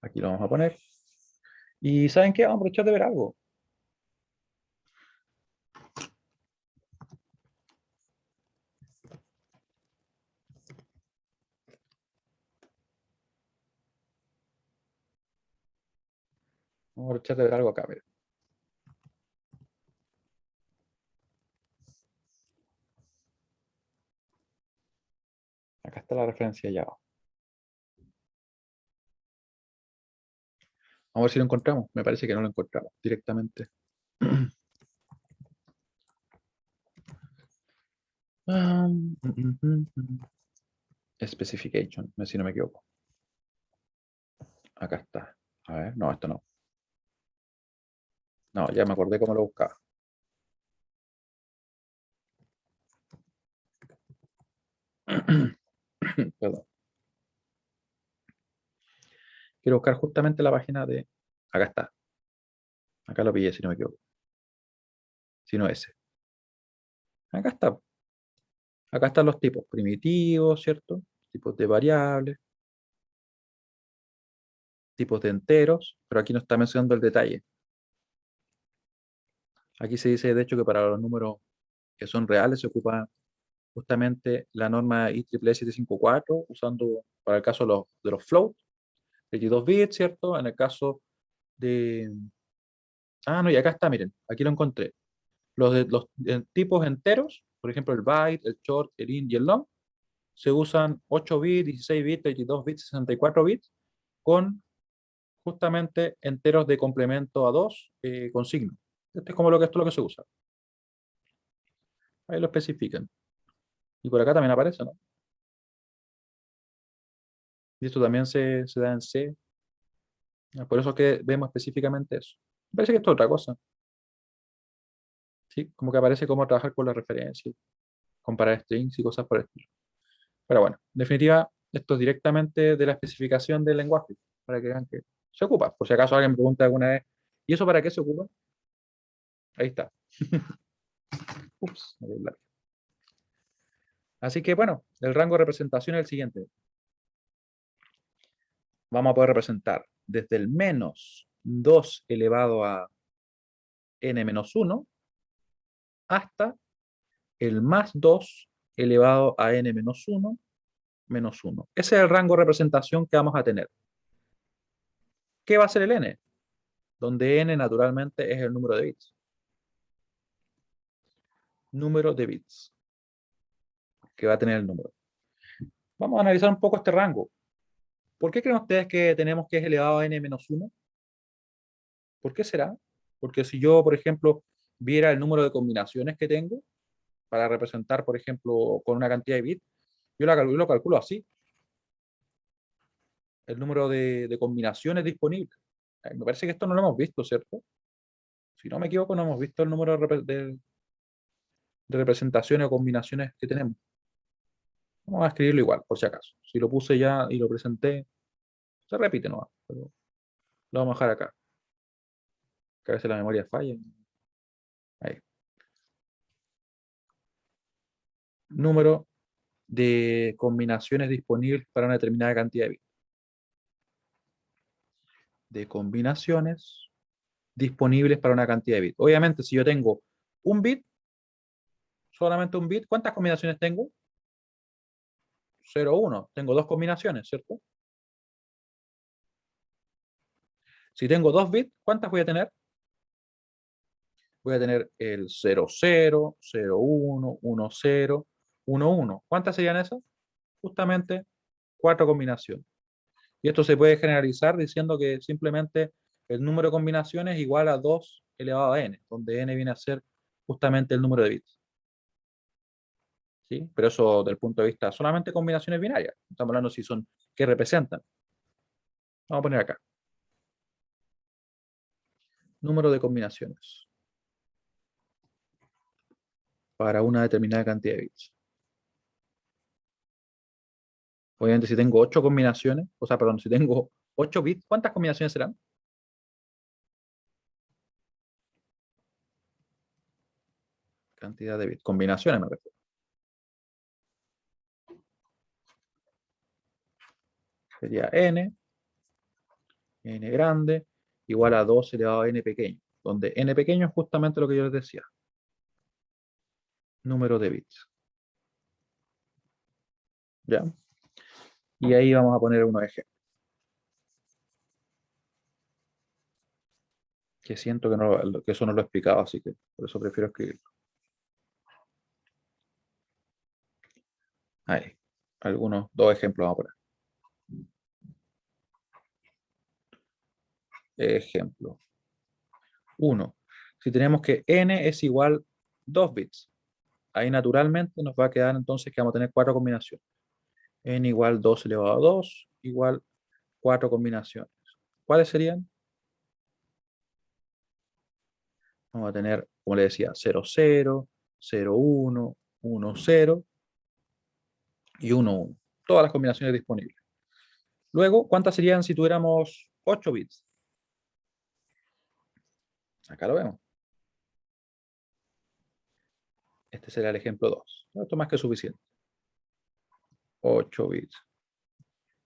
Aquí lo vamos a poner. ¿Y saben qué? Vamos a aprovechar de ver algo. Vamos a aprovechar de ver algo acá. Miren. Acá está la referencia ya. Vamos a ver si lo encontramos. Me parece que no lo encontramos directamente. Specification, si no me equivoco. Acá está. A ver, no, esto no. No, ya me acordé cómo lo buscaba. Perdón. Quiero buscar justamente la página de... Acá está. Acá lo pillé, si no me equivoco. Si no ese. Acá está. Acá están los tipos primitivos, ¿cierto? Tipos de variables, tipos de enteros, pero aquí no está mencionando el detalle. Aquí se dice, de hecho, que para los números que son reales se ocupa justamente la norma IEEE 754, usando para el caso de los float, 22 bits, ¿cierto? En el caso de... Ah, no, y acá está, miren, aquí lo encontré. Los tipos enteros, por ejemplo, el byte, el short, el int y el long, se usan 8 bits, 16 bits, 32 bits, 64 bits, con justamente enteros de complemento a 2 con signo. Esto es como esto es lo que se usa. Ahí lo especifican. Y por acá también aparece, ¿no? Y esto también se da en C. Por eso es que vemos específicamente eso. Me parece que esto es otra cosa. ¿Sí? Como que aparece cómo trabajar con la referencia, comparar strings y cosas por el estilo. Pero bueno, en definitiva, esto es directamente de la especificación del lenguaje, para que vean que se ocupa. Por si acaso alguien me pregunta alguna vez, ¿y eso para qué se ocupa? Ahí está. Ups, me voy a hablar. Así que bueno, el rango de representación es el siguiente. Vamos a poder representar desde el menos 2 elevado a n menos 1 hasta el más 2 elevado a n menos 1 menos 1. Ese es el rango de representación que vamos a tener. ¿Qué va a ser el n? Donde n naturalmente es el número de bits. Número de bits que va a tener el número. Vamos a analizar un poco este rango. ¿Por qué creen ustedes que tenemos que es elevado a n menos 1? ¿Por qué será? Porque si yo, por ejemplo, viera el número de combinaciones que tengo para representar, por ejemplo, con una cantidad de bits, yo lo calculo así, el número de combinaciones disponibles. Me parece que esto no lo hemos visto, ¿cierto? Si no me equivoco, no hemos visto el número de representaciones o combinaciones que tenemos. Vamos a escribirlo igual, por si acaso. Si lo puse ya y lo presenté, se repite nomás, pero lo vamos a dejar acá, que a veces la memoria falla. Ahí. Número de combinaciones disponibles para una determinada cantidad de bits. De combinaciones disponibles para una cantidad de bits. Obviamente, si yo tengo un bit, solamente un bit, ¿cuántas combinaciones tengo? 0, 1. Tengo dos combinaciones, ¿cierto? Si tengo 2 bits, ¿cuántas voy a tener? Voy a tener el 0, 0, 0, 1, 1, 0, 1, 1. ¿Cuántas serían esas? Justamente 4 combinaciones. Y esto se puede generalizar diciendo que simplemente el número de combinaciones es igual a 2 elevado a n, donde n viene a ser justamente el número de bits. ¿Sí? Pero eso del punto de vista solamente combinaciones binarias. Estamos hablando si son, ¿qué representan? Vamos a poner acá. Número de combinaciones para una determinada cantidad de bits. Obviamente si tengo 8 combinaciones, o sea, perdón, si tengo 8 bits, ¿cuántas combinaciones serán? Cantidad de bits. Combinaciones me refiero. Sería n grande, igual a 2 elevado a n pequeño, donde n pequeño es justamente lo que yo les decía. Número de bits. ¿Ya? Y ahí vamos a poner unos ejemplos. Que siento que eso no lo he explicado, así que por eso prefiero escribirlo. Ahí. Dos ejemplos vamos a poner. Ejemplo. 1. Si tenemos que n es igual 2 bits, ahí naturalmente nos va a quedar entonces que vamos a tener 4 combinaciones. N igual 2 elevado a 2 igual 4 combinaciones. ¿Cuáles serían? Vamos a tener, como le decía, 0, 0, 0, 1, 1, 0 y 1, 1. Todas las combinaciones disponibles. Luego, ¿cuántas serían si tuviéramos 8 bits? Acá lo vemos. Este será el ejemplo 2. Esto es más que suficiente. 8 bits.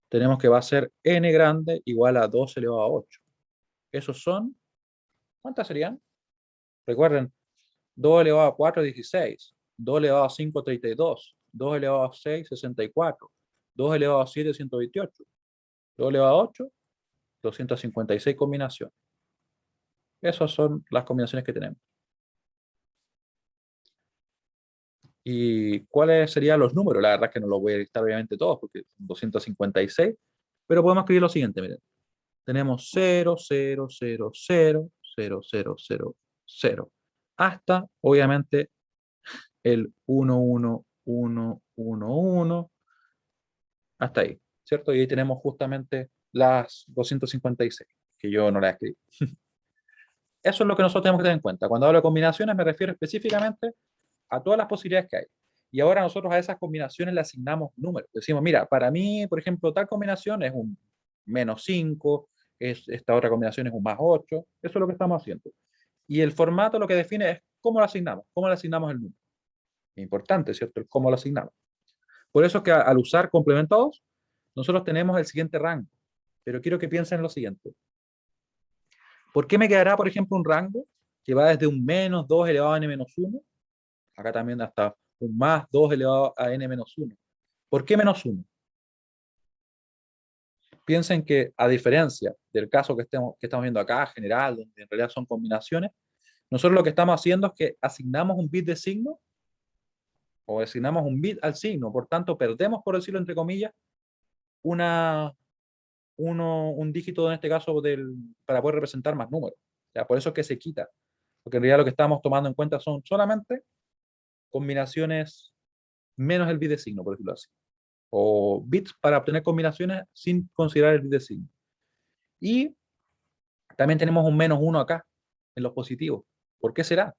Tenemos que va a ser n grande igual a 2 elevado a 8. Esos son, ¿cuántas serían? Recuerden, 2 elevado a 4, 16. 2 elevado a 5, 32. 2 elevado a 6, 64. 2 elevado a 7, 128. 2 elevado a 8, 256 combinaciones. Esas son las combinaciones que tenemos. ¿Y cuáles serían los números? La verdad es que no los voy a dictar obviamente todos porque son 256, pero podemos escribir lo siguiente, miren. Tenemos 0, 0, 0, 0, 0, 0, 0, 0, hasta obviamente el 1, 1, 1, 1, 1, hasta ahí, ¿cierto? Y ahí tenemos justamente las 256, que yo no las escribí. Eso es lo que nosotros tenemos que tener en cuenta. Cuando hablo de combinaciones me refiero específicamente a todas las posibilidades que hay. Y ahora nosotros a esas combinaciones le asignamos números. Decimos, mira, para mí, por ejemplo, tal combinación es un -5, esta otra combinación es un +8. Eso es lo que estamos haciendo. Y el formato lo que define es cómo le asignamos el número. Es importante, ¿cierto? El cómo lo asignamos. Por eso es que al usar complementados, nosotros tenemos el siguiente rango. Pero quiero que piensen en lo siguiente. ¿Por qué me quedará, por ejemplo, un rango que va desde un -2 elevado a n-1? Acá también hasta un +2 elevado a n-1. ¿Por qué -1? Piensen que a diferencia del caso que estamos viendo acá, general, donde en realidad son combinaciones, nosotros lo que estamos haciendo es que asignamos un bit de signo o asignamos un bit al signo, por tanto perdemos, por decirlo entre comillas, un dígito en este caso para poder representar más números. Ya, por eso es que se quita. Porque en realidad lo que estamos tomando en cuenta son solamente combinaciones menos el bit de signo, por decirlo así. O bits para obtener combinaciones sin considerar el bit de signo. Y también tenemos un menos 1 acá, en los positivos. ¿Por qué será?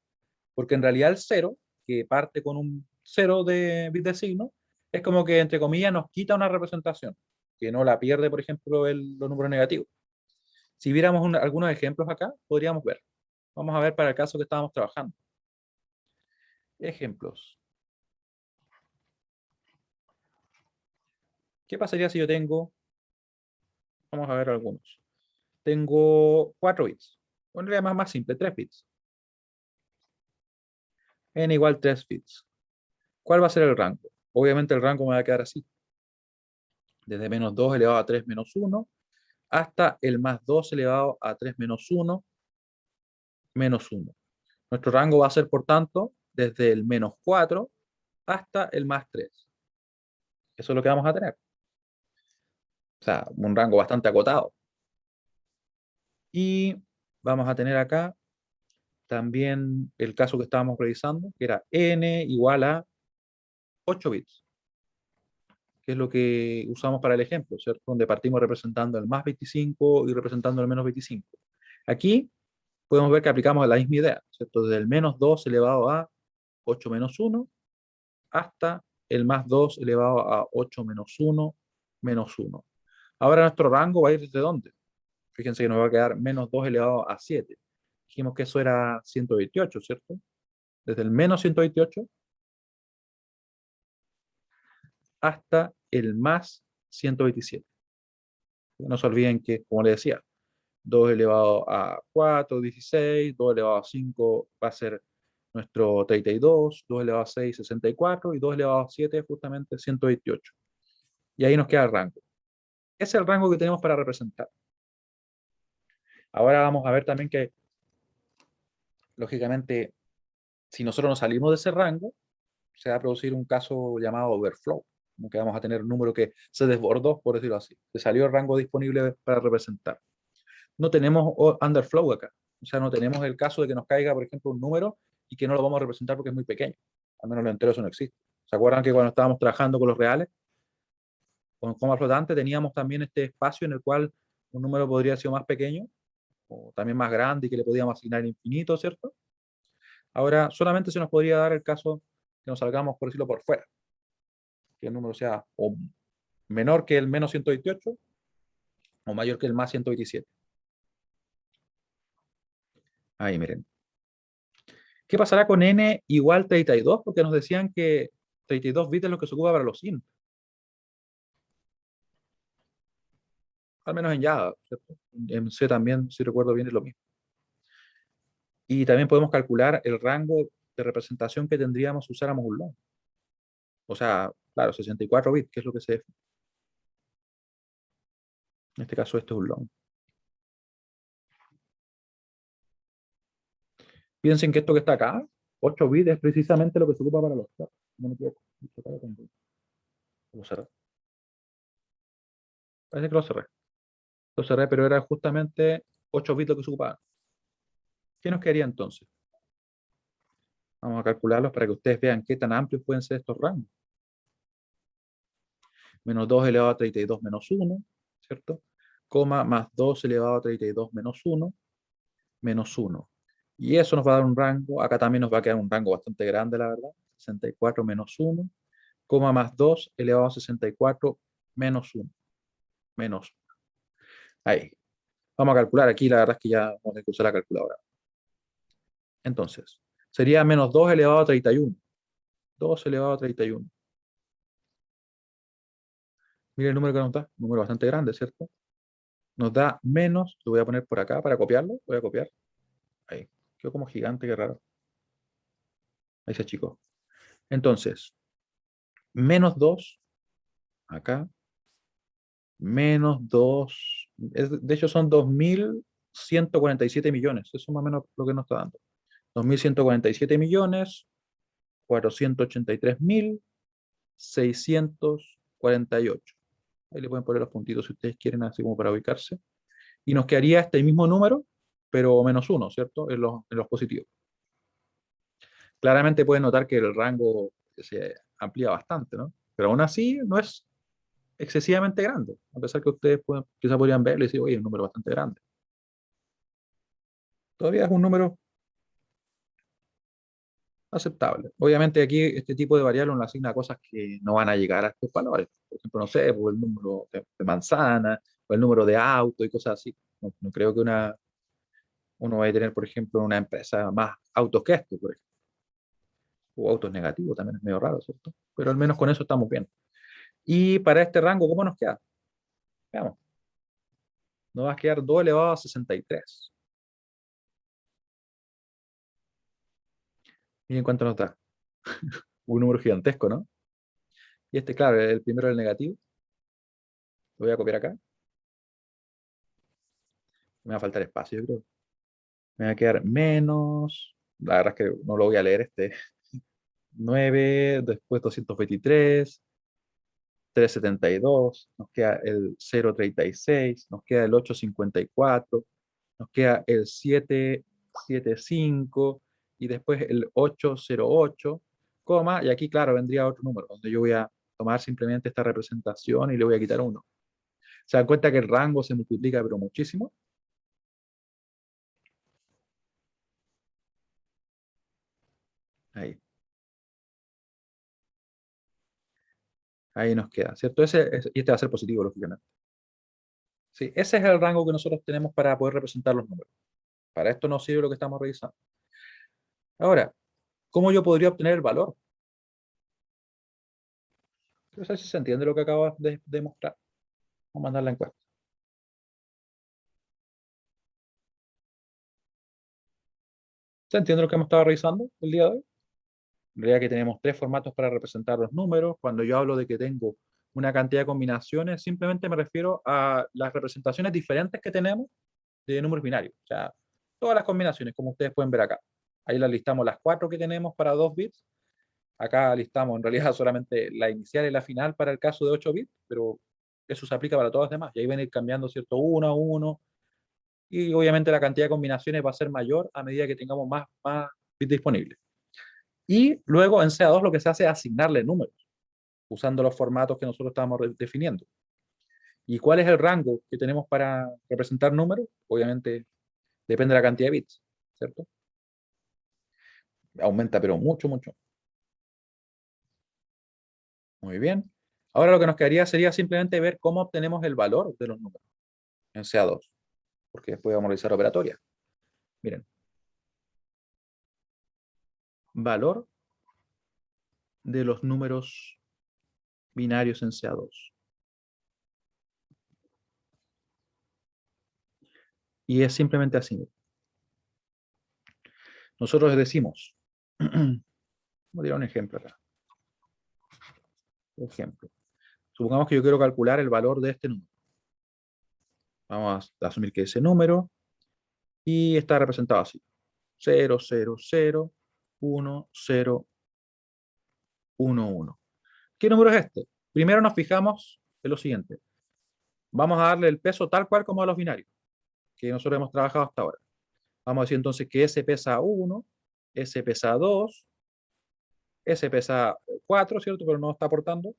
Porque en realidad el 0, que parte con un 0 de bit de signo, es como que, entre comillas, nos quita una representación, que no la pierde, por ejemplo, los números negativos. Si viéramos algunos ejemplos acá, podríamos ver. Vamos a ver para el caso que estábamos trabajando. Ejemplos. ¿Qué pasaría si yo tengo, vamos a ver algunos, tengo 4 bits, o en realidad más simple, 3 bits, n igual 3 bits? ¿Cuál va a ser el rango? Obviamente el rango me va a quedar así, desde menos 2 elevado a 3 menos 1, hasta el más 2 elevado a 3 menos 1, menos 1. Nuestro rango va a ser, por tanto, desde el menos 4 hasta el más 3. Eso es lo que vamos a tener. O sea, un rango bastante acotado. Y vamos a tener acá también el caso que estábamos revisando, que era n igual a 8 bits, que es lo que usamos para el ejemplo, ¿cierto? Donde partimos representando el más 25 y representando el menos 25. Aquí podemos ver que aplicamos la misma idea, ¿cierto? Desde el menos 2 elevado a 8 menos 1 hasta el más 2 elevado a 8 menos 1 menos 1. Ahora nuestro rango va a ir desde dónde. Fíjense que nos va a quedar menos 2 elevado a 7. Dijimos que eso era 128, ¿cierto? Desde el menos 128 hasta el más 127. No se olviden que, como les decía, 2 elevado a 4, 16, 2 elevado a 5 va a ser nuestro 32, 2 elevado a 6, 64 y 2 elevado a 7 justamente 128. Y ahí nos queda el rango. Ese es el rango que tenemos para representar. Ahora vamos a ver también que, lógicamente, si nosotros nos salimos de ese rango, se va a producir un caso llamado overflow, como que vamos a tener un número que se desbordó, por decirlo así. Se salió el rango disponible para representar. No tenemos underflow acá. O sea, no tenemos el caso de que nos caiga, por ejemplo, un número y que no lo vamos a representar porque es muy pequeño. Al menos lo entero eso no existe. ¿Se acuerdan que cuando estábamos trabajando con los reales, con coma flotante, teníamos también este espacio en el cual un número podría ser más pequeño o también más grande y que le podíamos asignar infinito, ¿cierto? Ahora, solamente se nos podría dar el caso que nos salgamos, por decirlo, por fuera. Que el número sea o menor que el menos 128 o mayor que el más 127. Ahí, miren. ¿Qué pasará con n igual 32? Porque nos decían que 32 bits es lo que se ocupa para los int. Al menos en Java, ¿cierto? En C también, si recuerdo bien, es lo mismo. Y también podemos calcular el rango de representación que tendríamos si usáramos un long. O sea, claro, 64 bits, que es lo que se define. En este caso, este es un long. Piensen que esto que está acá, 8 bits, es precisamente lo que se ocupa para los stars. No me equivoco. Lo cerré. Parece que lo cerré. Lo cerré, pero era justamente 8 bits lo que se ocupaba. ¿Qué nos quedaría entonces? Vamos a calcularlos para que ustedes vean qué tan amplios pueden ser estos rangos. Menos 2 elevado a 32 menos 1, ¿cierto? Coma más 2 elevado a 32 menos 1, menos 1. Y eso nos va a dar un rango, acá también nos va a quedar un rango bastante grande, la verdad. 64 menos 1, coma más 2 elevado a 64 menos 1, menos 1. Ahí. Vamos a calcular aquí, la verdad es que ya vamos a tener que usar la calculadora. Entonces, sería menos 2 elevado a 31. 2 elevado a 31. Mira el número que nos da, un número bastante grande, ¿cierto? Nos da menos, lo voy a poner por acá para copiarlo, voy a copiar. Ahí, quedó como gigante, qué raro. Ahí se achicó. Entonces, menos 2, acá, menos 2, de hecho son 2.147 millones, eso es más o menos lo que nos está dando. 2.147 millones, 483.648. Ahí le pueden poner los puntitos si ustedes quieren, así como para ubicarse. Y nos quedaría este mismo número, pero -1, ¿cierto? En los positivos. Claramente pueden notar que el rango se amplía bastante, ¿no? Pero aún así no es excesivamente grande, a pesar que ustedes quizá podrían verlo y decir, oye, es un número bastante grande. Todavía es un número aceptable. Obviamente aquí este tipo de variable nos asigna cosas que no van a llegar a estos valores. Por ejemplo, no sé, pues el número de manzana o el número de auto y cosas así. No, no creo que uno vaya a tener, por ejemplo, una empresa más autos que esto, por ejemplo. O autos negativos también es medio raro, ¿cierto? Pero al menos con eso estamos bien. Y para este rango, ¿cómo nos queda? Veamos. Nos va a quedar 2 elevado a 63. Miren cuánto nos da. Un número gigantesco, ¿no? Y este, claro, el primero del negativo. Lo voy a copiar acá. Me va a faltar espacio, yo creo. Me va a quedar menos. La verdad es que no lo voy a leer este. 9, después 223, 372, nos queda el 036, nos queda el 854, nos queda el 775 y después el 808, coma, y aquí, claro, vendría otro número, donde yo voy a tomar simplemente esta representación y le voy a quitar uno. ¿Se dan cuenta que el rango se multiplica, pero muchísimo? Ahí. Ahí nos queda, ¿cierto? Y este va a ser positivo, lógicamente. Sí, ese es el rango que nosotros tenemos para poder representar los números. Para esto nos sirve lo que estamos revisando. Ahora, ¿cómo yo podría obtener el valor? No sé si se entiende lo que acabo de demostrar. Vamos a mandar la encuesta. ¿Se entiende lo que hemos estado revisando el día de hoy? En realidad que tenemos 3 formatos para representar los números. Cuando yo hablo de que tengo una cantidad de combinaciones, simplemente me refiero a las representaciones diferentes que tenemos de números binarios. O sea, todas las combinaciones, como ustedes pueden ver acá. Ahí las listamos las 4 que tenemos para 2 bits. Acá listamos en realidad solamente la inicial y la final para el caso de 8 bits, pero eso se aplica para todas las demás. Y ahí van a ir cambiando, ¿cierto? Uno a uno. Y obviamente la cantidad de combinaciones va a ser mayor a medida que tengamos más bits disponibles. Y luego en CA2 lo que se hace es asignarle números, usando los formatos que nosotros estamos definiendo. ¿Y cuál es el rango que tenemos para representar números? Obviamente depende de la cantidad de bits, ¿cierto? Aumenta, pero mucho, mucho. Muy bien. Ahora lo que nos quedaría sería simplemente ver cómo obtenemos el valor de los números en CA2, porque después vamos a realizar operatorias. Miren, valor de los números binarios en CA2. Y es simplemente así. Nosotros decimos, voy a dar un ejemplo acá. Ejemplo. Supongamos que yo quiero calcular el valor de este número. Vamos a asumir que ese número y está representado así. 0, 0, 0, 1, 0, 1, 1. ¿Qué número es este? Primero nos fijamos en lo siguiente. Vamos a darle el peso tal cual como a los binarios, que nosotros hemos trabajado hasta ahora. Vamos a decir entonces que S pesa 1, S pesa 2, S pesa 4, ¿cierto? Pero no está aportando.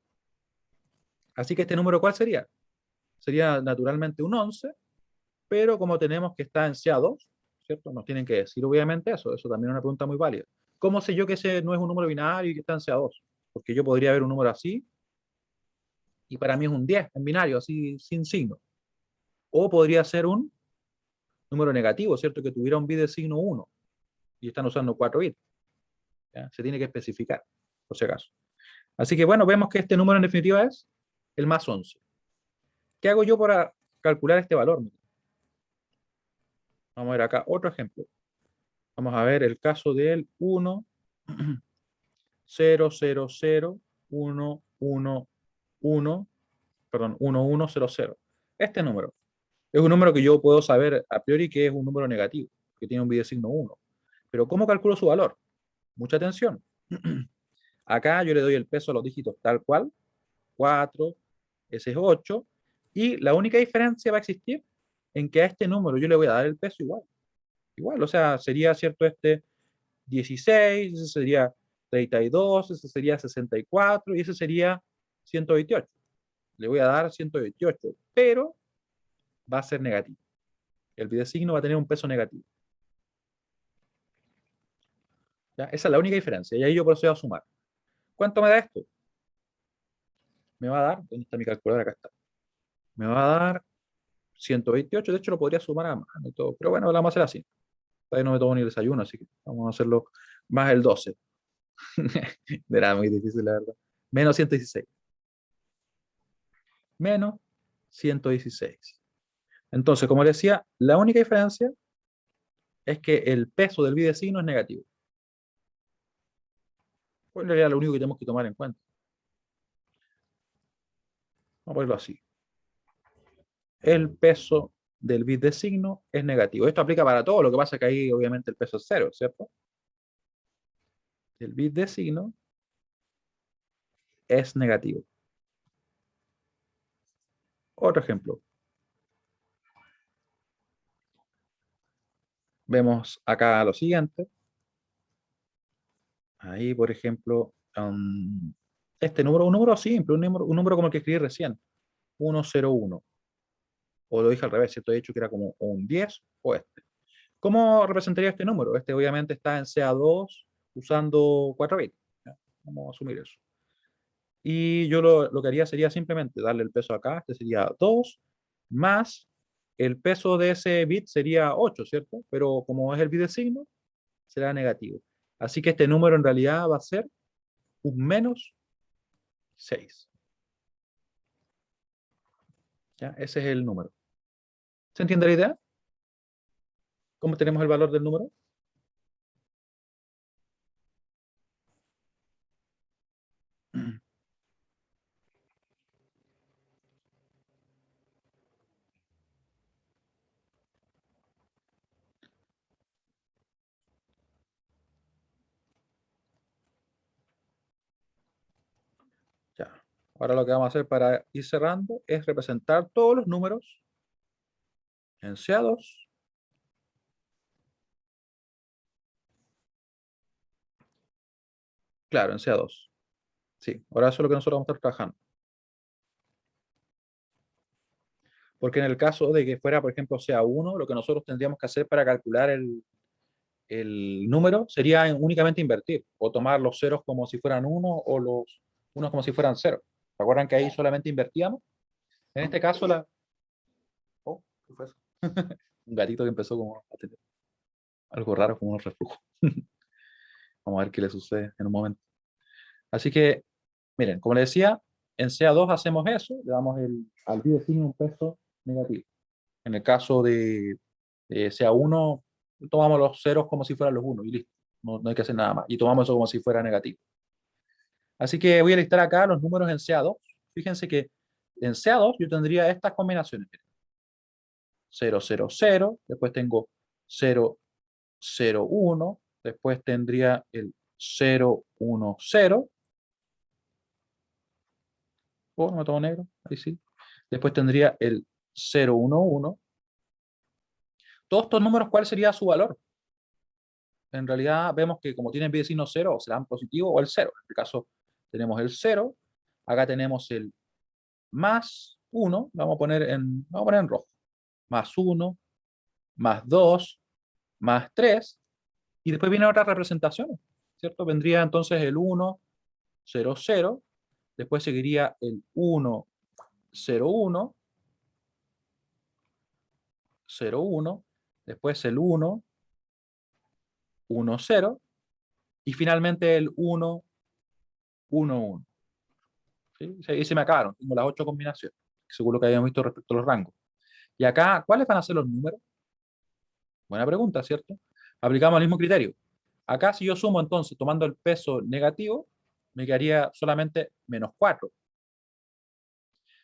Así que este número, ¿cuál sería? Sería naturalmente un 11, pero como tenemos que está en CA2, ¿cierto? Nos tienen que decir obviamente eso también es una pregunta muy válida. ¿Cómo sé yo que ese no es un número binario y que está en CA2? Porque yo podría ver un número así y para mí es un 10 en binario, así sin signo. O podría ser un número negativo, ¿cierto? Que tuviera un bit de signo 1 y están usando 4 bits. ¿Ya? Se tiene que especificar, por si acaso. Así que bueno, vemos que este número en definitiva es el más 11. ¿Qué hago yo para calcular este valor? Vamos a ver acá otro ejemplo. Vamos a ver el caso del 1, 0, 0, 0, 1, 1, 1, perdón, 1, 1, 0, 0. Este número es un número que yo puedo saber a priori que es un número negativo, que tiene un signo 1. Pero ¿cómo calculo su valor? Mucha atención. Acá yo le doy el peso a los dígitos tal cual, 4, ese es 8, y la única diferencia va a existir en que a este número yo le voy a dar el peso igual. Igual, o sea, sería, ¿cierto? Este 16, ese sería 32, ese sería 64 y ese sería 128. Le voy a dar 128, pero va a ser negativo. El videosigno va a tener un peso negativo. ¿Ya? Esa es la única diferencia. Y ahí yo procedo a sumar. ¿Cuánto me da esto? Me va a dar, ¿dónde está mi calculadora? Acá está. Me va a dar 128. De hecho, lo podría sumar a mano y todo. Pero bueno, lo vamos a hacer así. Todavía no me tomo ni el desayuno, así que vamos a hacerlo más el 12. Era muy difícil, la verdad. Menos 116. Menos 116. Entonces, como les decía, la única diferencia es que el peso del bidecino es negativo. Pues en realidad lo único que tenemos que tomar en cuenta. Vamos a ponerlo así. El peso del bit de signo es negativo. Esto aplica para todo, lo que pasa es que ahí obviamente el peso es cero, ¿cierto? El bit de signo es negativo. Otro ejemplo. Vemos acá lo siguiente. Ahí, por ejemplo, este número, un número simple, un número como el que escribí recién, 101. O lo dije al revés, ¿cierto? He dicho que era como un 10 o este. ¿Cómo representaría este número? Este obviamente está en CA2 usando 4 bits. ¿Ya? Vamos a asumir eso. Y yo lo que haría sería simplemente darle el peso acá, este sería 2, más el peso de ese bit sería 8, ¿cierto? Pero como es el bit de signo, será negativo. Así que este número en realidad va a ser un menos 6. ¿Ya? Ese es el número. ¿Se entiende la idea? ¿Cómo tenemos el valor del número? Ya. Ahora lo que vamos a hacer para ir cerrando es representar todos los números en CA2. Claro, en CA2. Sí, ahora eso es lo que nosotros vamos a estar trabajando. Porque en el caso de que fuera, por ejemplo, CA1, lo que nosotros tendríamos que hacer para calcular el número sería únicamente invertir o tomar los ceros como si fueran uno o los unos como si fueran cero. ¿Se acuerdan que ahí solamente invertíamos? En este caso, oh, ¿qué fue eso? Un gatito que empezó como a tener algo raro, como un reflujo. Vamos a ver qué le sucede en un momento. Así que, miren, como les decía, en CA2 hacemos eso, le damos al bidecino un peso negativo. En el caso de CA1, tomamos los ceros como si fueran los unos y listo. No, no hay que hacer nada más. Y tomamos eso como si fuera negativo. Así que voy a listar acá los números en CA2. Fíjense que en CA2 yo tendría estas combinaciones. 0, 0, 0, después tengo 0, 0, 1, después tendría el 0, 1, 0, oh, no me tomo negro, ahí sí. Después tendría el 0, 1, 1. Todos estos números, ¿cuál sería su valor? En realidad vemos que como tienen signo 0, serán positivo o el 0. En este caso tenemos el 0, acá tenemos el más 1, vamos a poner en rojo, más 1, más 2, más 3, y después vienen otras representaciones, ¿cierto? Vendría entonces el 1, 0, 0, después seguiría el 1, 0, 1, 0, 1, después el 1, 1, 0, y finalmente el 1, 1, 1. ¿Sí? Y se me acabaron, tengo las 8 combinaciones, según lo que habíamos visto respecto a los rangos. Y acá, ¿cuáles van a ser los números? Buena pregunta, ¿cierto? Aplicamos el mismo criterio. Acá, si yo sumo entonces, tomando el peso negativo, me quedaría solamente menos 4.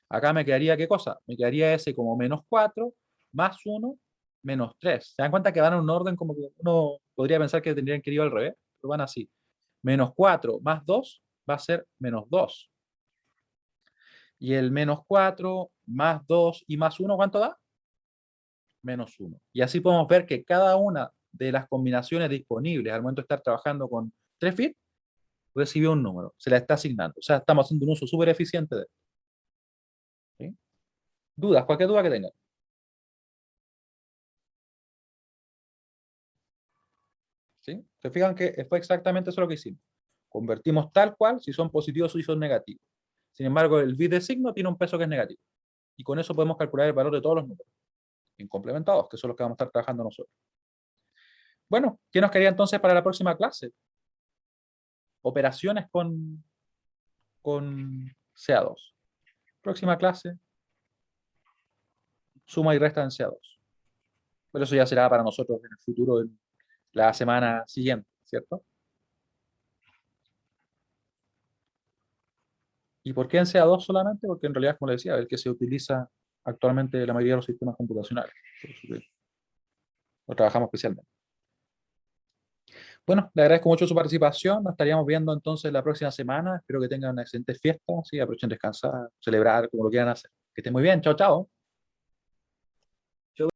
Acá me quedaría, ¿qué cosa? Me quedaría ese como menos 4, más 1, menos 3. ¿Se dan cuenta que van en un orden como que uno podría pensar que tendrían que ir al revés? Pero van así. Menos 4 más 2 va a ser menos 2. Y el menos 4 más 2 y más 1, ¿cuánto da? Menos 1. Y así podemos ver que cada una de las combinaciones disponibles al momento de estar trabajando con 3 bits, recibió un número, se la está asignando. O sea, estamos haciendo un uso súper eficiente de esto. ¿Sí? ¿Dudas? Cualquier duda que tengan. ¿Sí? Se fijan que fue exactamente eso lo que hicimos. Convertimos tal cual si son positivos o si son negativos. Sin embargo, el bit de signo tiene un peso que es negativo. Y con eso podemos calcular el valor de todos los números en complementados, que son los que vamos a estar trabajando nosotros. Bueno, ¿qué nos quedaría entonces para la próxima clase? Operaciones con CA2. Próxima clase, suma y resta en CA2. Pero eso ya será para nosotros en el futuro, en la semana siguiente, ¿cierto? ¿Y por qué en CA2 solamente? Porque en realidad, como les decía, es el que se utiliza actualmente en la mayoría de los sistemas computacionales. Por eso que lo trabajamos especialmente. Bueno, le agradezco mucho su participación. Nos estaríamos viendo entonces la próxima semana. Espero que tengan una excelente fiesta. Sí, aprovechen descansar, celebrar, como lo quieran hacer. Que estén muy bien. Chao, chao.